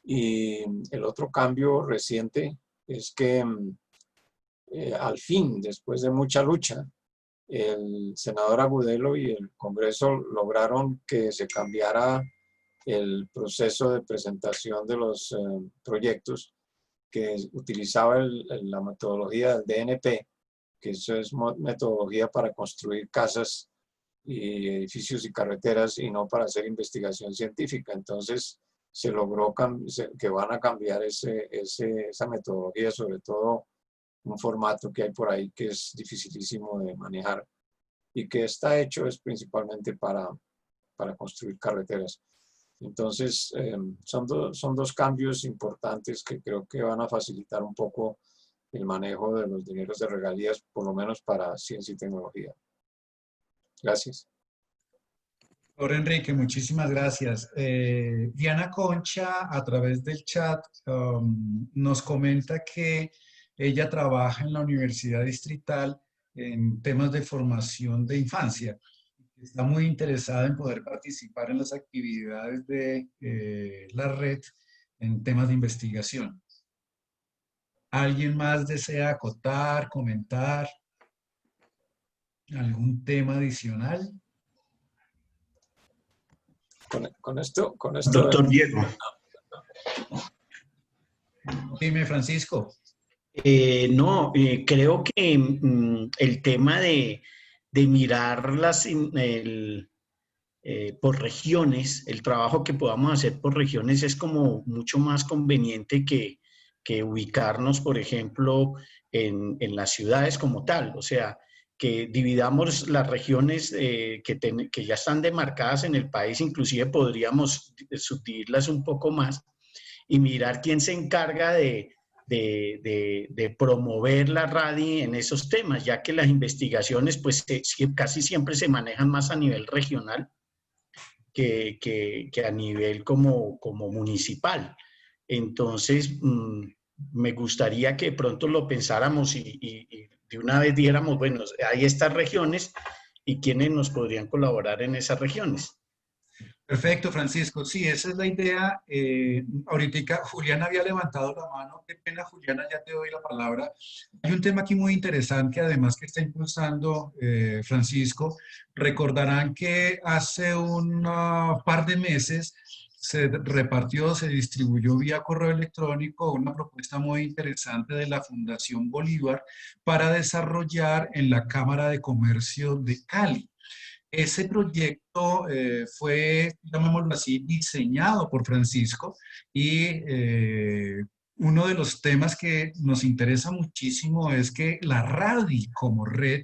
Y el otro cambio reciente es que al fin, después de mucha lucha, el senador Agudelo y el Congreso lograron que se cambiara el proceso de presentación de los proyectos, que utilizaba la metodología del DNP, que eso es metodología para construir casas y edificios y carreteras y no para hacer investigación científica. Entonces se logró que van a cambiar esa metodología, sobre todo un formato que hay por ahí que es dificilísimo de manejar y que está hecho es principalmente para construir carreteras. Entonces, son dos cambios importantes que creo que van a facilitar un poco el manejo de los dineros de regalías, por lo menos para ciencia y tecnología. Gracias. Doctor Enrique, muchísimas gracias. Diana Concha, a través del chat, nos comenta que ella trabaja en la Universidad Distrital en temas de formación de infancia. Está muy interesada en poder participar en las actividades de la red en temas de investigación. ¿Alguien más desea acotar, comentar algún tema adicional? Con esto. Doctor Diego. Dime, Francisco. Creo que el tema de mirar por regiones, el trabajo que podamos hacer por regiones es como mucho más conveniente que ubicarnos, por ejemplo, en las ciudades como tal. O sea, que dividamos las regiones que ya están demarcadas en el país, inclusive podríamos subdividirlas un poco más y mirar quién se encarga de promover la RADI en esos temas, ya que las investigaciones pues casi siempre se manejan más a nivel regional que a nivel como municipal. Entonces, me gustaría que pronto lo pensáramos y de una vez dijéramos, bueno, hay estas regiones y quiénes nos podrían colaborar en esas regiones. Perfecto, Francisco. Sí, esa es la idea. Ahorita Juliana había levantado la mano. Qué pena, Juliana, ya te doy la palabra. Hay un tema aquí muy interesante, además, que está impulsando Francisco. Recordarán que hace un par de meses se repartió, se distribuyó vía correo electrónico una propuesta muy interesante de la Fundación Bolívar para desarrollar en la Cámara de Comercio de Cali. Ese proyecto fue, llamémoslo así, diseñado por Francisco y uno de los temas que nos interesa muchísimo es que la RADI como red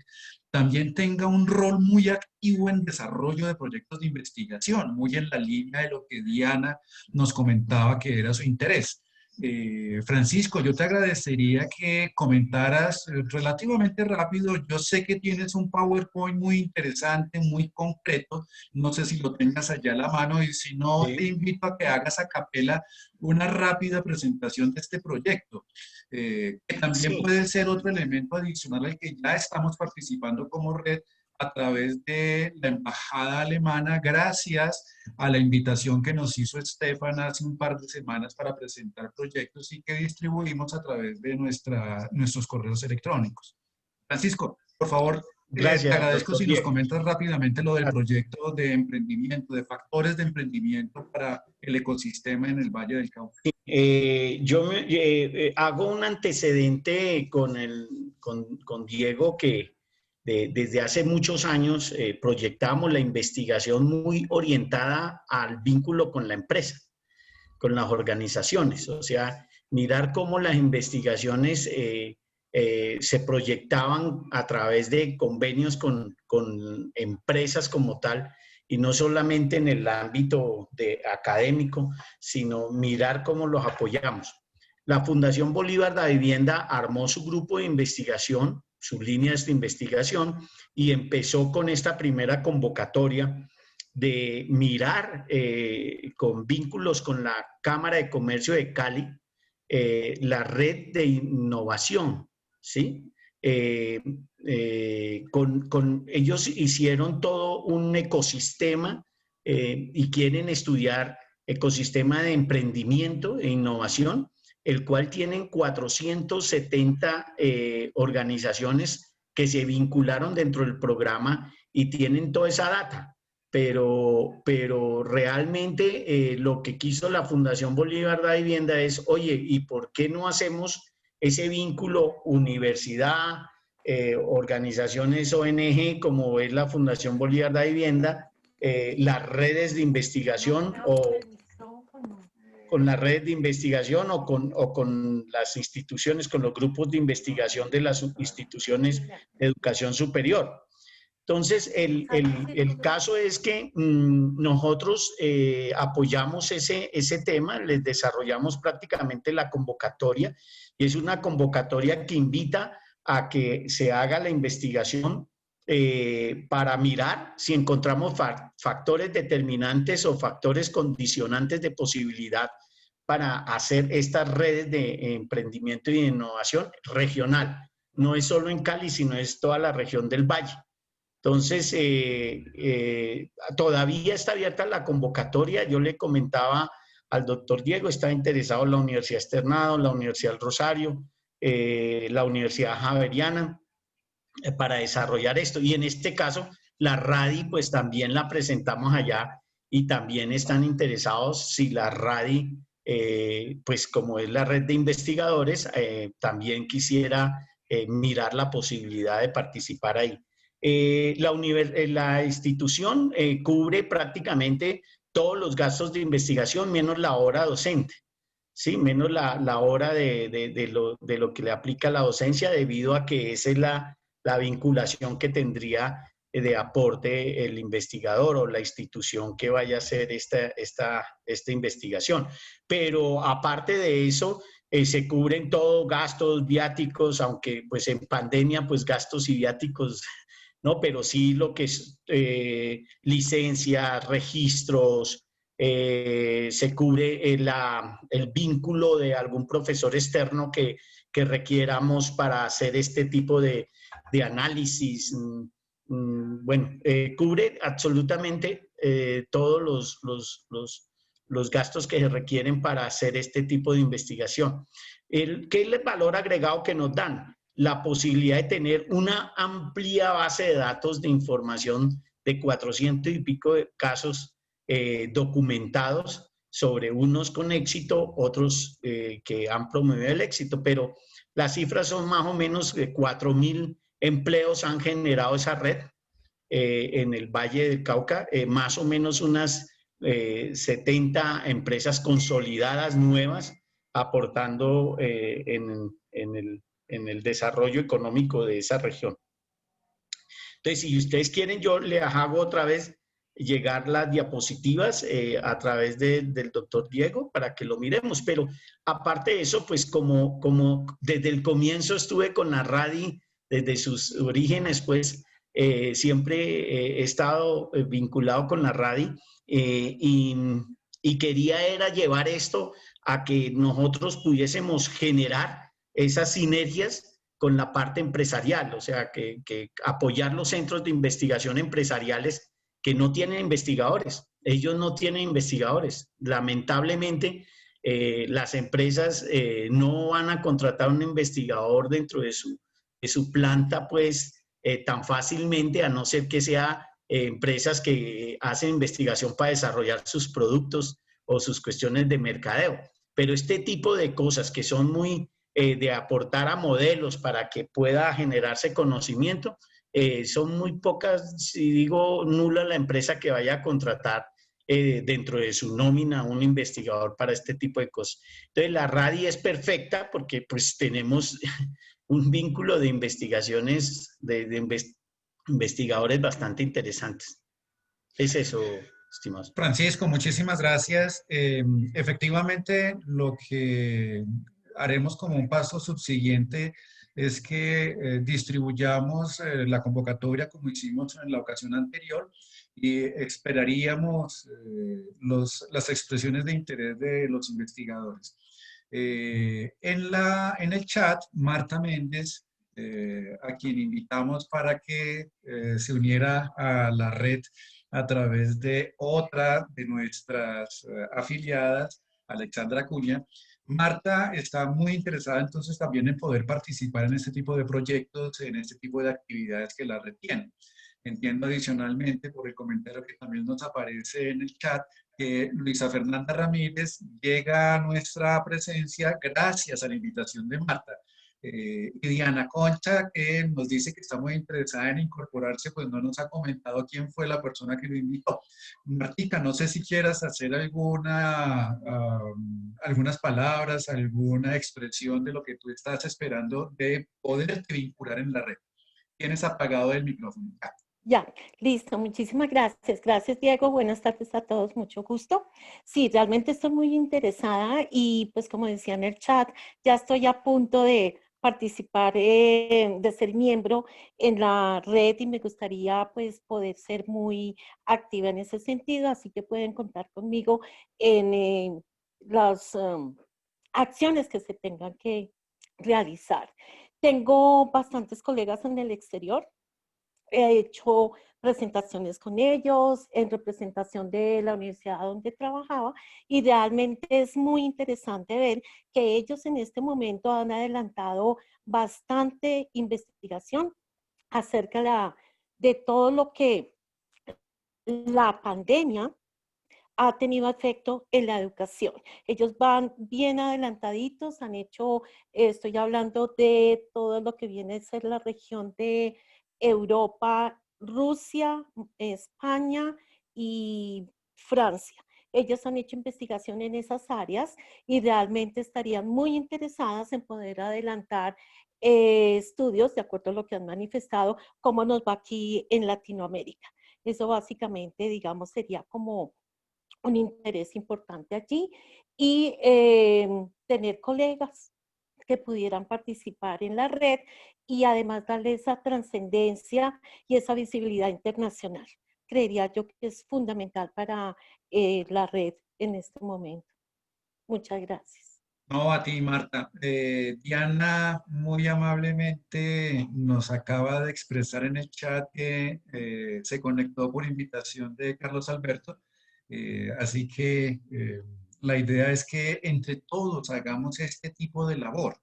también tenga un rol muy activo en desarrollo de proyectos de investigación, muy en la línea de lo que Diana nos comentaba que era su interés. Francisco, yo te agradecería que comentaras relativamente rápido. Yo sé que tienes un PowerPoint muy interesante, muy concreto. No sé si lo tengas allá a la mano y si no, te Sí. invito a que hagas a capela una rápida presentación de este proyecto, que también Sí. puede ser otro elemento adicional al que ya estamos participando como red a través de la embajada alemana, gracias a la invitación que nos hizo Estefan hace un par de semanas para presentar proyectos y que distribuimos a través de nuestros correos electrónicos. Francisco, por favor, te Gracias, agradezco doctor si nos Diego. comentas rápidamente lo del proyecto de emprendimiento, de factores de emprendimiento para el ecosistema en el Valle del Cauca. Hago un antecedente con Diego que desde hace muchos años proyectamos la investigación muy orientada al vínculo con la empresa, con las organizaciones, o sea, mirar cómo las investigaciones se proyectaban a través de convenios con empresas como tal, y no solamente en el ámbito académico, sino mirar cómo los apoyamos. La Fundación Bolívar da Vivienda armó su grupo de investigación, sus líneas de investigación, y empezó con esta primera convocatoria de mirar con vínculos con la Cámara de Comercio de Cali, la red de innovación, ¿sí? Ellos hicieron todo un ecosistema y quieren estudiar ecosistema de emprendimiento e innovación, el cual tienen 470 organizaciones que se vincularon dentro del programa y tienen toda esa data. Pero realmente lo que quiso la Fundación Bolívar da Vivienda es, oye, ¿y por qué no hacemos ese vínculo universidad, organizaciones ONG como es la Fundación Bolívar da Vivienda, las redes de investigación o con las redes de investigación o con las instituciones, con los grupos de investigación de las instituciones de educación superior? Entonces, el caso es que nosotros apoyamos ese tema, les desarrollamos prácticamente la convocatoria, y es una convocatoria que invita a que se haga la investigación para mirar si encontramos factores determinantes o factores condicionantes de posibilidad para hacer estas redes de emprendimiento y de innovación regional. No es solo en Cali, sino es toda la región del Valle. Entonces, todavía está abierta la convocatoria. Yo le comentaba al doctor Diego, está interesado en la Universidad Externado, la Universidad del Rosario, la Universidad Javeriana, para desarrollar esto. Y en este caso, la RADI, pues también la presentamos allá y también están interesados si la RADI, pues como es la red de investigadores, también quisiera mirar la posibilidad de participar ahí. La institución cubre prácticamente todos los gastos de investigación menos la hora docente, ¿sí? Menos la hora de lo que le aplica la docencia, debido a que esa es la vinculación que tendría de aporte el investigador o la institución que vaya a hacer esta investigación. Pero aparte de eso, se cubren todos gastos viáticos, aunque pues en pandemia pues gastos y viáticos no, pero sí lo que es licencias, registros, se cubre el vínculo de algún profesor externo que requieramos para hacer este tipo de análisis. Bueno, cubre absolutamente todos los gastos que se requieren para hacer este tipo de investigación. ¿Qué es el valor agregado que nos dan? La posibilidad de tener una amplia base de datos de información de 400 y pico de casos documentados, sobre unos con éxito, otros que han promovido el éxito, pero las cifras son más o menos de 4.000 empleos han generado esa red en el Valle del Cauca, más o menos unas 70 empresas consolidadas nuevas aportando en el desarrollo económico de esa región. Entonces, si ustedes quieren, yo les hago otra vez llegar las diapositivas a través del doctor Diego para que lo miremos. Pero aparte de eso, pues como desde el comienzo estuve con la RADI, desde sus orígenes, pues siempre he estado vinculado con la RADI y quería era llevar esto a que nosotros pudiésemos generar esas sinergias con la parte empresarial, o sea, que apoyar los centros de investigación empresariales que no tienen investigadores. Ellos no tienen investigadores. Lamentablemente, las empresas no van a contratar un investigador dentro de su planta, pues, tan fácilmente, a no ser que sea empresas que hacen investigación para desarrollar sus productos o sus cuestiones de mercadeo. Pero este tipo de cosas que son muy de aportar a modelos para que pueda generarse conocimiento, son muy pocas, si digo nula, la empresa que vaya a contratar dentro de su nómina un investigador para este tipo de cosas. Entonces la RADI es perfecta porque pues tenemos un vínculo de investigaciones, investigadores bastante interesantes. Es eso, estimados. Francisco, muchísimas gracias. Efectivamente, lo que haremos como un paso subsiguiente es que distribuyamos la convocatoria como hicimos en la ocasión anterior y esperaríamos las expresiones de interés de los investigadores. En el chat, Marta Méndez, a quien invitamos para que se uniera a la red a través de otra de nuestras afiliadas, Alexandra Acuña. Marta está muy interesada entonces también en poder participar en este tipo de proyectos, en este tipo de actividades que la red tiene. Entiendo adicionalmente por el comentario que también nos aparece en el chat que Luisa Fernanda Ramírez llega a nuestra presencia gracias a la invitación de Marta. Y Diana Concha, que nos dice que está muy interesada en incorporarse, pues no nos ha comentado quién fue la persona que lo invitó. Martica, no sé si quieras hacer algunas palabras, alguna expresión de lo que tú estás esperando de poderte vincular en la red. Tienes apagado el micrófono. Ya, listo, muchísimas gracias. Gracias, Diego. Buenas tardes a todos, mucho gusto. Sí, realmente estoy muy interesada y pues como decía en el chat, ya estoy a punto de participar, de ser miembro en la red y me gustaría pues poder ser muy activa en ese sentido, así que pueden contar conmigo en las acciones que se tengan que realizar. Tengo bastantes colegas en el exterior. He hecho presentaciones con ellos en representación de la universidad donde trabajaba y realmente es muy interesante ver que ellos en este momento han adelantado bastante investigación acerca de todo lo que la pandemia ha tenido efecto en la educación. Ellos van bien adelantaditos, han hecho, estoy hablando de todo lo que viene a ser la región de Europa, Rusia, España y Francia. Ellos han hecho investigación en esas áreas y realmente estarían muy interesadas en poder adelantar estudios, de acuerdo a lo que han manifestado, cómo nos va aquí en Latinoamérica. Eso básicamente, digamos, sería como un interés importante allí y tener colegas que pudieran participar en la red y además darle esa trascendencia y esa visibilidad internacional. Creería yo que es fundamental para la red en este momento. Muchas gracias. No, a ti, Marta. Diana muy amablemente nos acaba de expresar en el chat que se conectó por invitación de Carlos Alberto. Así que la idea es que entre todos hagamos este tipo de labor.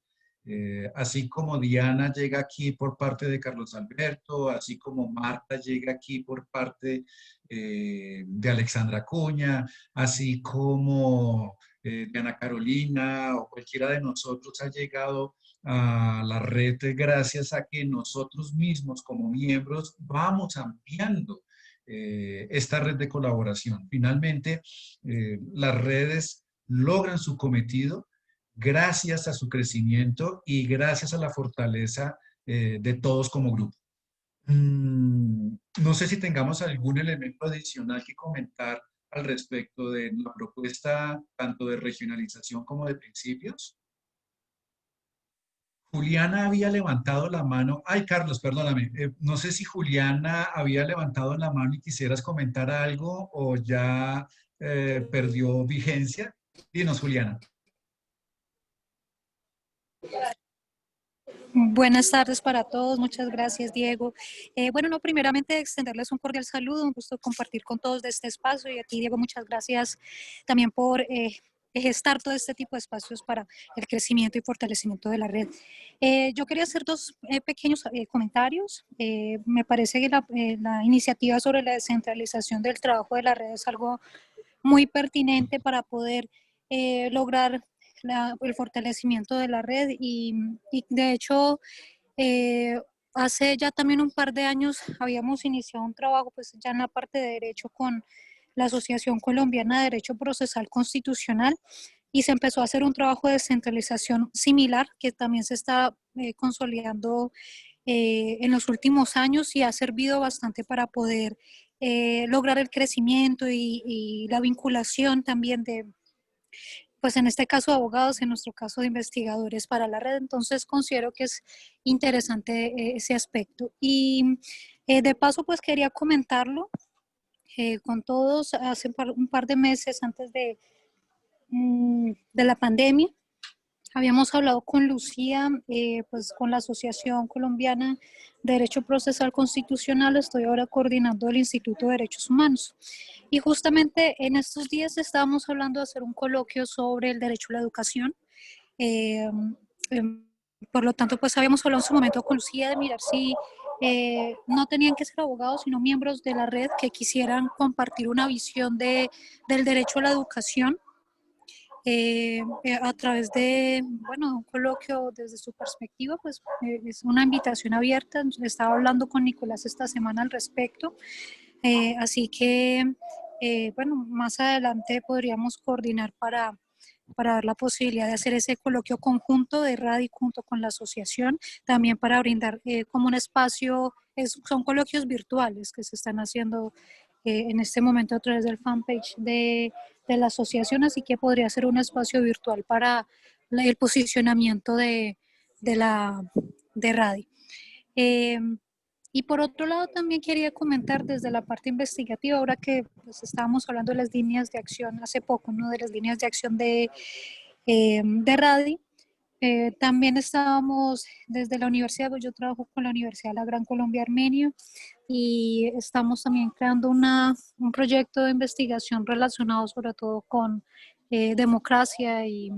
Así como Diana llega aquí por parte de Carlos Alberto, así como Marta llega aquí por parte de Alexandra Cuña, así como de Ana Carolina o cualquiera de nosotros ha llegado a la red gracias a que nosotros mismos como miembros vamos ampliando esta red de colaboración. Finalmente, las redes logran su cometido gracias a su crecimiento y gracias a la fortaleza de todos como grupo. No sé si tengamos algún elemento adicional que comentar al respecto de la propuesta tanto de regionalización como de principios. Juliana había levantado la mano. Ay, Carlos, perdóname. No sé si Juliana había levantado la mano y quisieras comentar algo o ya perdió vigencia. Dinos, Juliana. Buenas tardes para todos, muchas gracias Diego. Bueno, no, primeramente extenderles un cordial saludo, un gusto compartir con todos de este espacio y a ti Diego, muchas gracias también por gestar todo este tipo de espacios para el crecimiento y fortalecimiento de la red. Yo quería hacer dos pequeños comentarios. Me parece que la iniciativa sobre la descentralización del trabajo de la red es algo muy pertinente para poder lograr el fortalecimiento de la red y de hecho hace ya también un par de años habíamos iniciado un trabajo pues ya en la parte de derecho con la Asociación Colombiana de Derecho Procesal Constitucional y se empezó a hacer un trabajo de descentralización similar que también se está consolidando en los últimos años y ha servido bastante para poder lograr el crecimiento y la vinculación también de, pues en este caso abogados, en nuestro caso de investigadores para la red. Entonces considero que es interesante ese aspecto. Y de paso, pues quería comentarlo con todos hace un par de meses antes de la pandemia. Habíamos hablado con Lucía, pues con la Asociación Colombiana de Derecho Procesal Constitucional, estoy ahora coordinando el Instituto de Derechos Humanos. Y justamente en estos días estábamos hablando de hacer un coloquio sobre el derecho a la educación. Eh, por lo tanto, pues habíamos hablado en su momento con Lucía de mirar si no tenían que ser abogados, sino miembros de la red que quisieran compartir una visión del derecho a la educación. A través de, bueno, un coloquio desde su perspectiva, pues es una invitación abierta. Estaba hablando con Nicolás esta semana al respecto, así que, bueno, más adelante podríamos coordinar para dar la posibilidad de hacer ese coloquio conjunto de RADI junto con la asociación, también para brindar como un espacio, son coloquios virtuales que se están haciendo en este momento a través del fanpage de la asociación, así que podría ser un espacio virtual para el posicionamiento de RADI. Y por otro lado, también quería comentar desde la parte investigativa, ahora que pues, estábamos hablando de las líneas de acción hace poco, ¿no? De las líneas de acción de RADI. También estábamos desde la universidad, pues yo trabajo con la Universidad de la Gran Colombia Armenia y estamos también creando un proyecto de investigación relacionado sobre todo con democracia y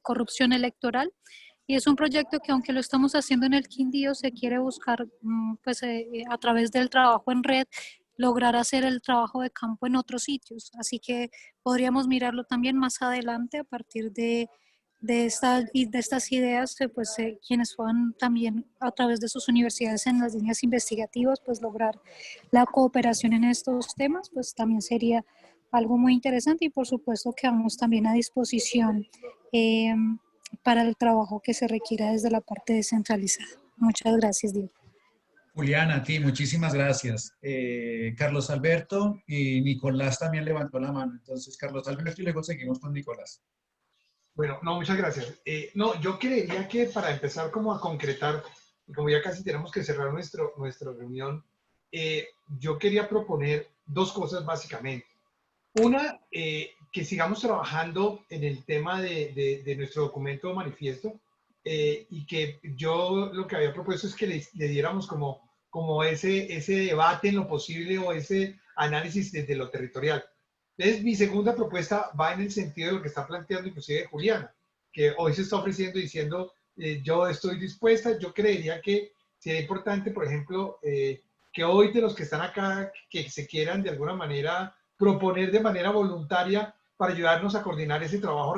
corrupción electoral. Y es un proyecto que aunque lo estamos haciendo en el Quindío, se quiere buscar pues, a través del trabajo en red, lograr hacer el trabajo de campo en otros sitios. Así que podríamos mirarlo también más adelante a partir de estas ideas, pues quienes puedan también a través de sus universidades en las líneas investigativas, pues lograr la cooperación en estos temas, pues también sería algo muy interesante y por supuesto quedamos también a disposición para el trabajo que se requiera desde la parte descentralizada. Muchas gracias, Diego. Juliana, a ti, muchísimas gracias. Carlos Alberto y Nicolás también levantó la mano. Entonces, Carlos Alberto y luego seguimos con Nicolás. Bueno, no, muchas gracias. No, yo creería que para empezar como a concretar, como ya casi tenemos que cerrar nuestra reunión, yo quería proponer dos cosas básicamente. Una, que sigamos trabajando en el tema de nuestro documento manifiesto, y que yo lo que había propuesto es que le diéramos como ese debate en lo posible o ese análisis desde lo territorial. Entonces, mi segunda propuesta va en el sentido de lo que está planteando inclusive Juliana, que hoy se está ofreciendo diciendo, yo estoy dispuesta. Yo creería que sería importante, por ejemplo, que hoy de los que están acá, que se quieran de alguna manera proponer de manera voluntaria para ayudarnos a coordinar ese trabajo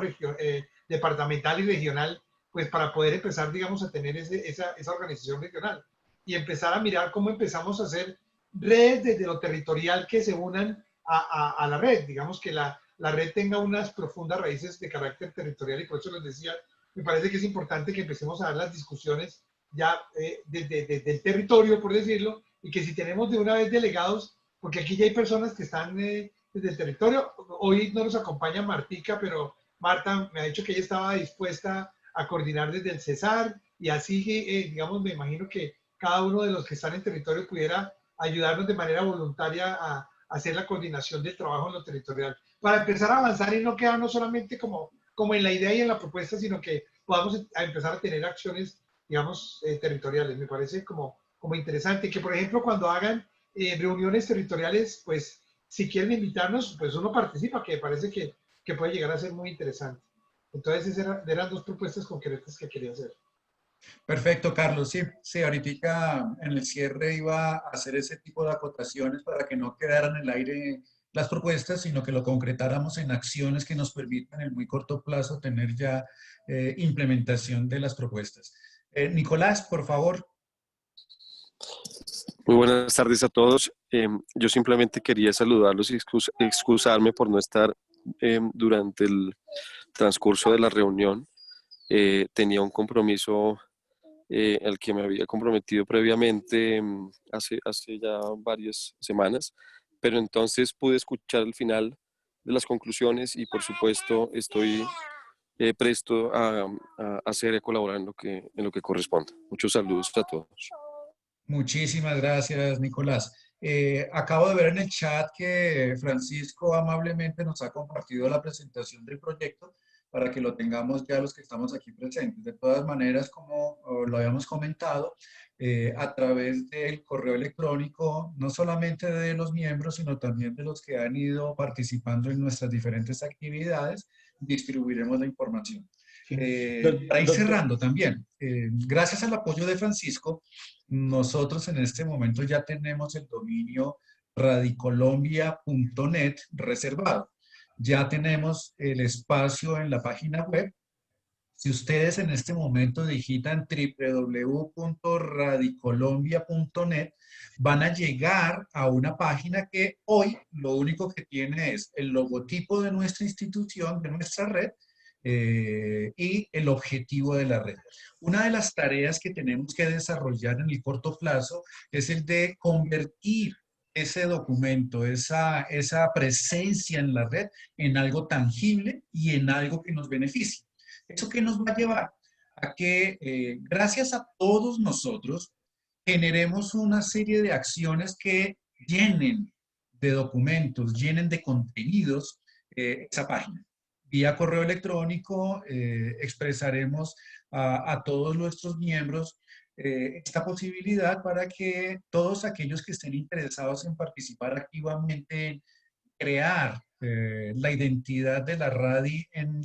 departamental y regional, pues para poder empezar, digamos, a tener esa organización regional y empezar a mirar cómo empezamos a hacer redes desde lo territorial que se unan a la red. Digamos que la red tenga unas profundas raíces de carácter territorial, y por eso les decía, me parece que es importante que empecemos a dar las discusiones ya desde el territorio, por decirlo, y que si tenemos de una vez delegados, porque aquí ya hay personas que están desde el territorio. Hoy no nos acompaña Martica, pero Marta me ha dicho que ella estaba dispuesta a coordinar desde el Cesar, y así, digamos, me imagino que cada uno de los que están en territorio pudiera ayudarnos de manera voluntaria a hacer la coordinación del trabajo en lo territorial, para empezar a avanzar y no quedarnos solamente como en la idea y en la propuesta, sino que podamos empezar a tener acciones, digamos, territoriales. Me parece como interesante que, por ejemplo, cuando hagan reuniones territoriales, pues si quieren invitarnos, pues uno participa, que me parece que puede llegar a ser muy interesante. Entonces, eran dos propuestas concretas que quería hacer. Perfecto, Carlos. Sí, ahorita en el cierre iba a hacer ese tipo de acotaciones para que no quedaran en el aire las propuestas, sino que lo concretáramos en acciones que nos permitan en muy corto plazo tener ya implementación de las propuestas. Nicolás, por favor. Muy buenas tardes a todos. Yo simplemente quería saludarlos y excusarme por no estar durante el transcurso de la reunión. Tenía un compromiso al que me había comprometido previamente hace ya varias semanas, pero entonces pude escuchar el final de las conclusiones y por supuesto estoy presto a hacer y a colaborar en lo que corresponda. Muchos saludos a todos. Muchísimas gracias, Nicolás. Acabo de ver en el chat que Francisco amablemente nos ha compartido la presentación del proyecto para que lo tengamos ya los que estamos aquí presentes. De todas maneras, como lo habíamos comentado, a través del correo electrónico, no solamente de los miembros, sino también de los que han ido participando en nuestras diferentes actividades, distribuiremos la información. Para ir cerrando también, gracias al apoyo de Francisco, nosotros en este momento ya tenemos el dominio radicolombia.net reservado. Ya tenemos el espacio en la página web. Si ustedes en este momento digitan www.radicolombia.net, van a llegar a una página que hoy lo único que tiene es el logotipo de nuestra institución, de nuestra red, y el objetivo de la red. Una de las tareas que tenemos que desarrollar en el corto plazo es el de convertir ese documento, esa presencia en la red, en algo tangible y en algo que nos beneficie. ¿Eso qué nos va a llevar? A que gracias a todos nosotros generemos una serie de acciones que llenen de documentos, llenen de contenidos esa página. Vía correo electrónico expresaremos a todos nuestros miembros esta posibilidad para que todos aquellos que estén interesados en participar activamente en crear la identidad de la RADI en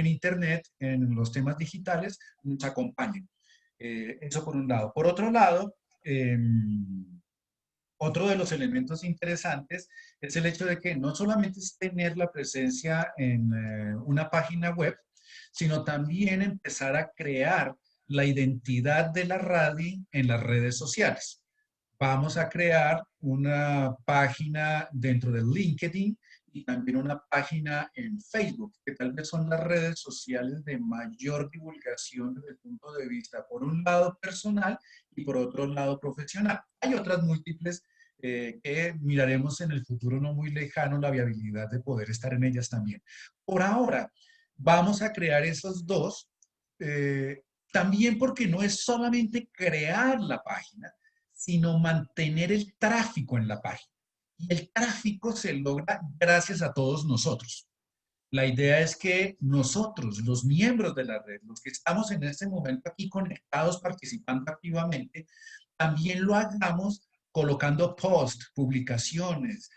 Internet, en los temas digitales, nos acompañen. Eso por un lado. Por otro lado, otro de los elementos interesantes es el hecho de que no solamente es tener la presencia en una página web, sino también empezar a crear la identidad de la RADI en las redes sociales. Vamos a crear una página dentro de LinkedIn y también una página en Facebook, que tal vez son las redes sociales de mayor divulgación desde el punto de vista, por un lado, personal y por otro lado, profesional. Hay otras múltiples que miraremos en el futuro no muy lejano la viabilidad de poder estar en ellas también. Por ahora, vamos a crear esos dos, también porque no es solamente crear la página, sino mantener el tráfico en la página. Y el tráfico se logra gracias a todos nosotros. La idea es que nosotros, los miembros de la red, los que estamos en este momento aquí conectados, participando activamente, también lo hagamos colocando posts, publicaciones,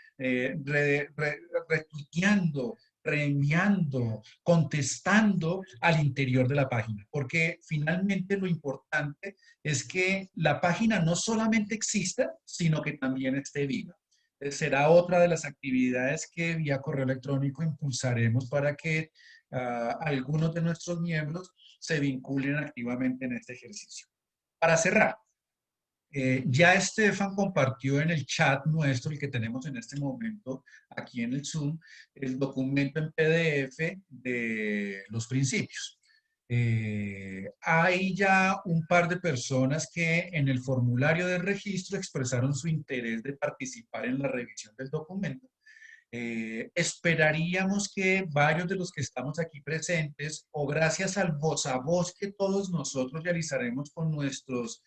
retuiteando, reenviando, contestando al interior de la página. Porque finalmente lo importante es que la página no solamente exista, sino que también esté viva. Será otra de las actividades que vía correo electrónico impulsaremos para que algunos de nuestros miembros se vinculen activamente en este ejercicio. Para cerrar, ya Estefan compartió en el chat nuestro, el que tenemos en este momento aquí en el Zoom, el documento en PDF de los principios. Hay ya un par de personas que en el formulario de registro expresaron su interés de participar en la revisión del documento. Esperaríamos que varios de los que estamos aquí presentes, o gracias al voz a voz que todos nosotros realizaremos con nuestros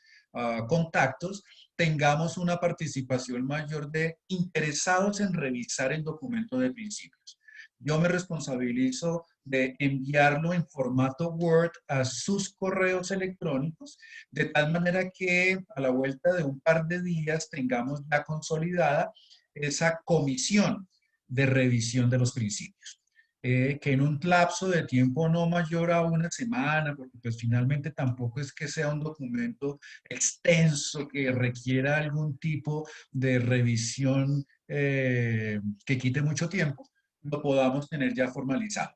contactos, tengamos una participación mayor de interesados en revisar el documento de principios. Yo me responsabilizo de enviarlo en formato Word a sus correos electrónicos, de tal manera que a la vuelta de un par de días tengamos ya consolidada esa comisión de revisión de los principios. Que en un lapso de tiempo no mayor a una semana, porque pues finalmente tampoco es que sea un documento extenso que requiera algún tipo de revisión que quite mucho tiempo, lo podamos tener ya formalizado.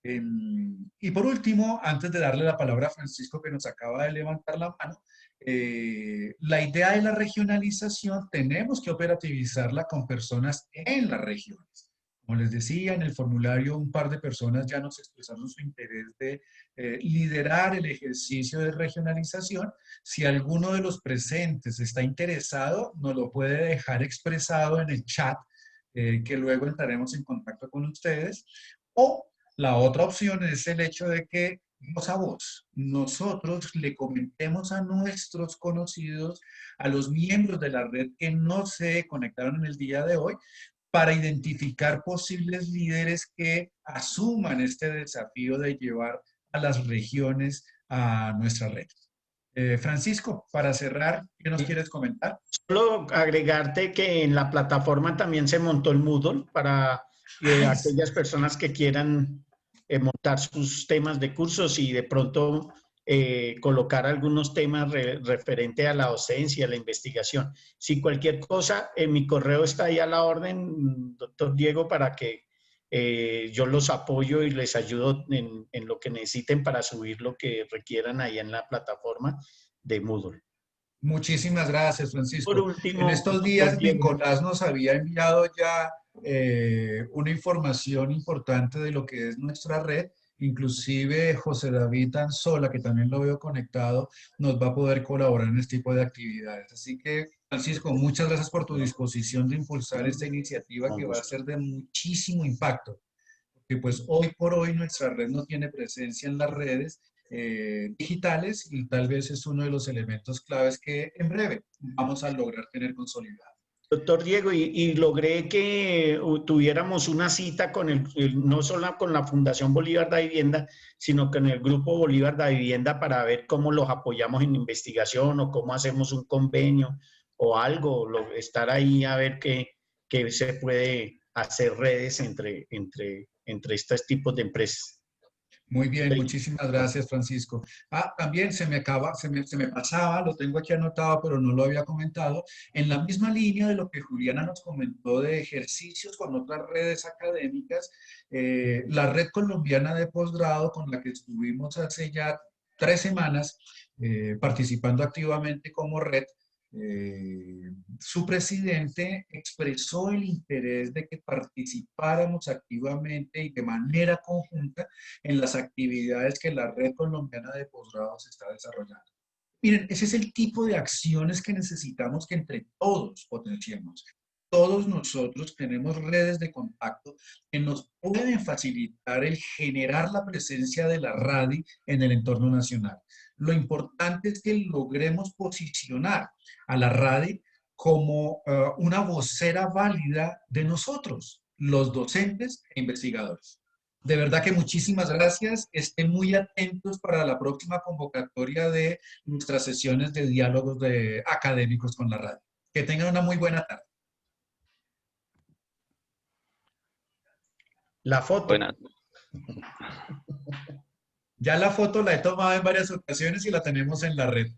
Y por último, antes de darle la palabra a Francisco, que nos acaba de levantar la mano, la idea de la regionalización tenemos que operativizarla con personas en las regiones. Como les decía, en el formulario un par de personas ya nos expresaron su interés de liderar el ejercicio de regionalización. Si alguno de los presentes está interesado, nos lo puede dejar expresado en el chat, que luego entraremos en contacto con ustedes. O la otra opción es el hecho de que voz a voz nosotros le comentemos a nuestros conocidos, a los miembros de la red que no se conectaron en el día de hoy, para identificar posibles líderes que asuman este desafío de llevar a las regiones a nuestra red. Francisco, para cerrar, ¿qué nos quieres comentar? Solo agregarte que en la plataforma también se montó el Moodle para aquellas personas que quieran montar sus temas de cursos y de pronto colocar algunos temas referente a la docencia, a la investigación. Si cualquier cosa, mi correo está ahí a la orden, doctor Diego, para que yo los apoyo y les ayudo en lo que necesiten para subir lo que requieran ahí en la plataforma de Moodle. Muchísimas gracias, Francisco. Por último, en estos días, Nicolás nos había enviado ya una información importante de lo que es nuestra red. Inclusive José David Anzola, que también lo veo conectado, nos va a poder colaborar en este tipo de actividades. Así que, Francisco, muchas gracias por tu disposición de impulsar esta iniciativa que va a ser de muchísimo impacto. Porque pues hoy por hoy nuestra red no tiene presencia en las redes digitales y tal vez es uno de los elementos claves que en breve vamos a lograr tener consolidado. Doctor Diego, y logré que tuviéramos una cita con no solo con la Fundación Bolívar da Vivienda, sino con el Grupo Bolívar da Vivienda para ver cómo los apoyamos en investigación o cómo hacemos un convenio o algo, estar ahí a ver qué se puede hacer redes entre estos tipos de empresas. Muy bien, muchísimas gracias, Francisco. También se me pasaba, lo tengo aquí anotado, pero no lo había comentado, en la misma línea de lo que Juliana nos comentó de ejercicios con otras redes académicas, la Red Colombiana de Posgrado, con la que estuvimos hace ya 3 semanas participando activamente como red, su presidente expresó el interés de que participáramos activamente y de manera conjunta en las actividades que la Red Colombiana de Posgrados está desarrollando. Miren, ese es el tipo de acciones que necesitamos que entre todos potenciemos. Todos nosotros tenemos redes de contacto que nos pueden facilitar el generar la presencia de la RADI en el entorno nacional. Lo importante es que logremos posicionar a la RADI como una vocera válida de nosotros, los docentes e investigadores. De verdad que muchísimas gracias. Estén muy atentos para la próxima convocatoria de nuestras sesiones de diálogos académicos con la radio. Que tengan una muy buena tarde. La foto. Buena. Ya la foto la he tomado en varias ocasiones y la tenemos en la red.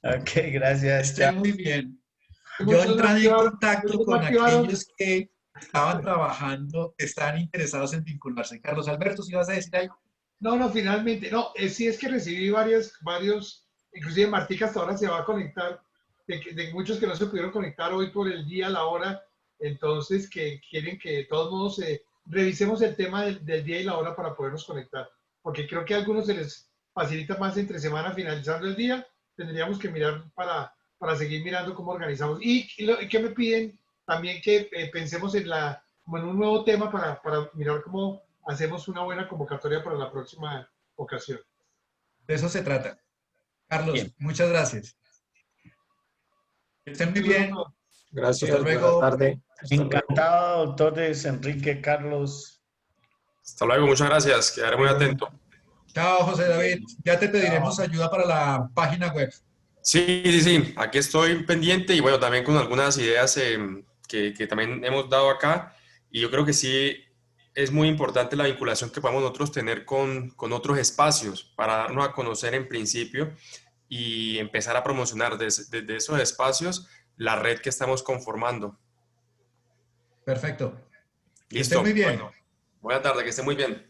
Ok, gracias. Estén muy bien. Yo Muchos entré en activaron- contacto muchos con activaron. aquellos que estaban trabajando, que están interesados en vincularse. Carlos Alberto, ¿sí vas a decir algo? No, finalmente, no, sí es que recibí varios, inclusive Martica hasta ahora se va a conectar, de muchos que no se pudieron conectar hoy por el día, la hora, entonces que quieren que de todos modos revisemos el tema del día y la hora para podernos conectar, porque creo que a algunos se les facilita más entre semana finalizando el día, tendríamos que mirar para seguir mirando cómo organizamos. Y que me piden también que pensemos como en un nuevo tema para mirar cómo hacemos una buena convocatoria para la próxima ocasión. De eso se trata. Carlos, Bien. muchas gracias. Que estén muy bien. Gracias, Hasta buenas luego. tardes. Hasta luego. Encantado, doctores Enrique, Carlos. Hasta luego, muchas gracias. Quedaré muy atento. Chao, José David. Ya te pediremos ayuda para la página web. Sí. Aquí estoy pendiente y bueno, también con algunas ideas que también hemos dado acá. Y yo creo que sí es muy importante la vinculación que podamos nosotros tener con otros espacios para darnos a conocer en principio y empezar a promocionar desde esos espacios la red que estamos conformando. Perfecto. Que Listo. estén muy bien. Bueno, buena tarde, que esté muy bien.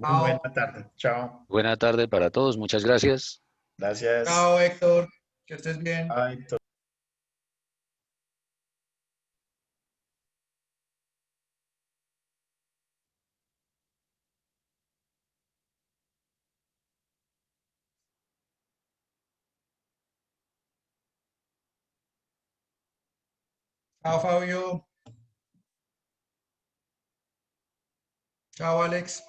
Chao. Buena tarde. Chao. Buena tarde para todos. Muchas gracias. Gracias. Chao, Héctor. Que estés bien. Ay, Chao, Fabio. Chao, Alex.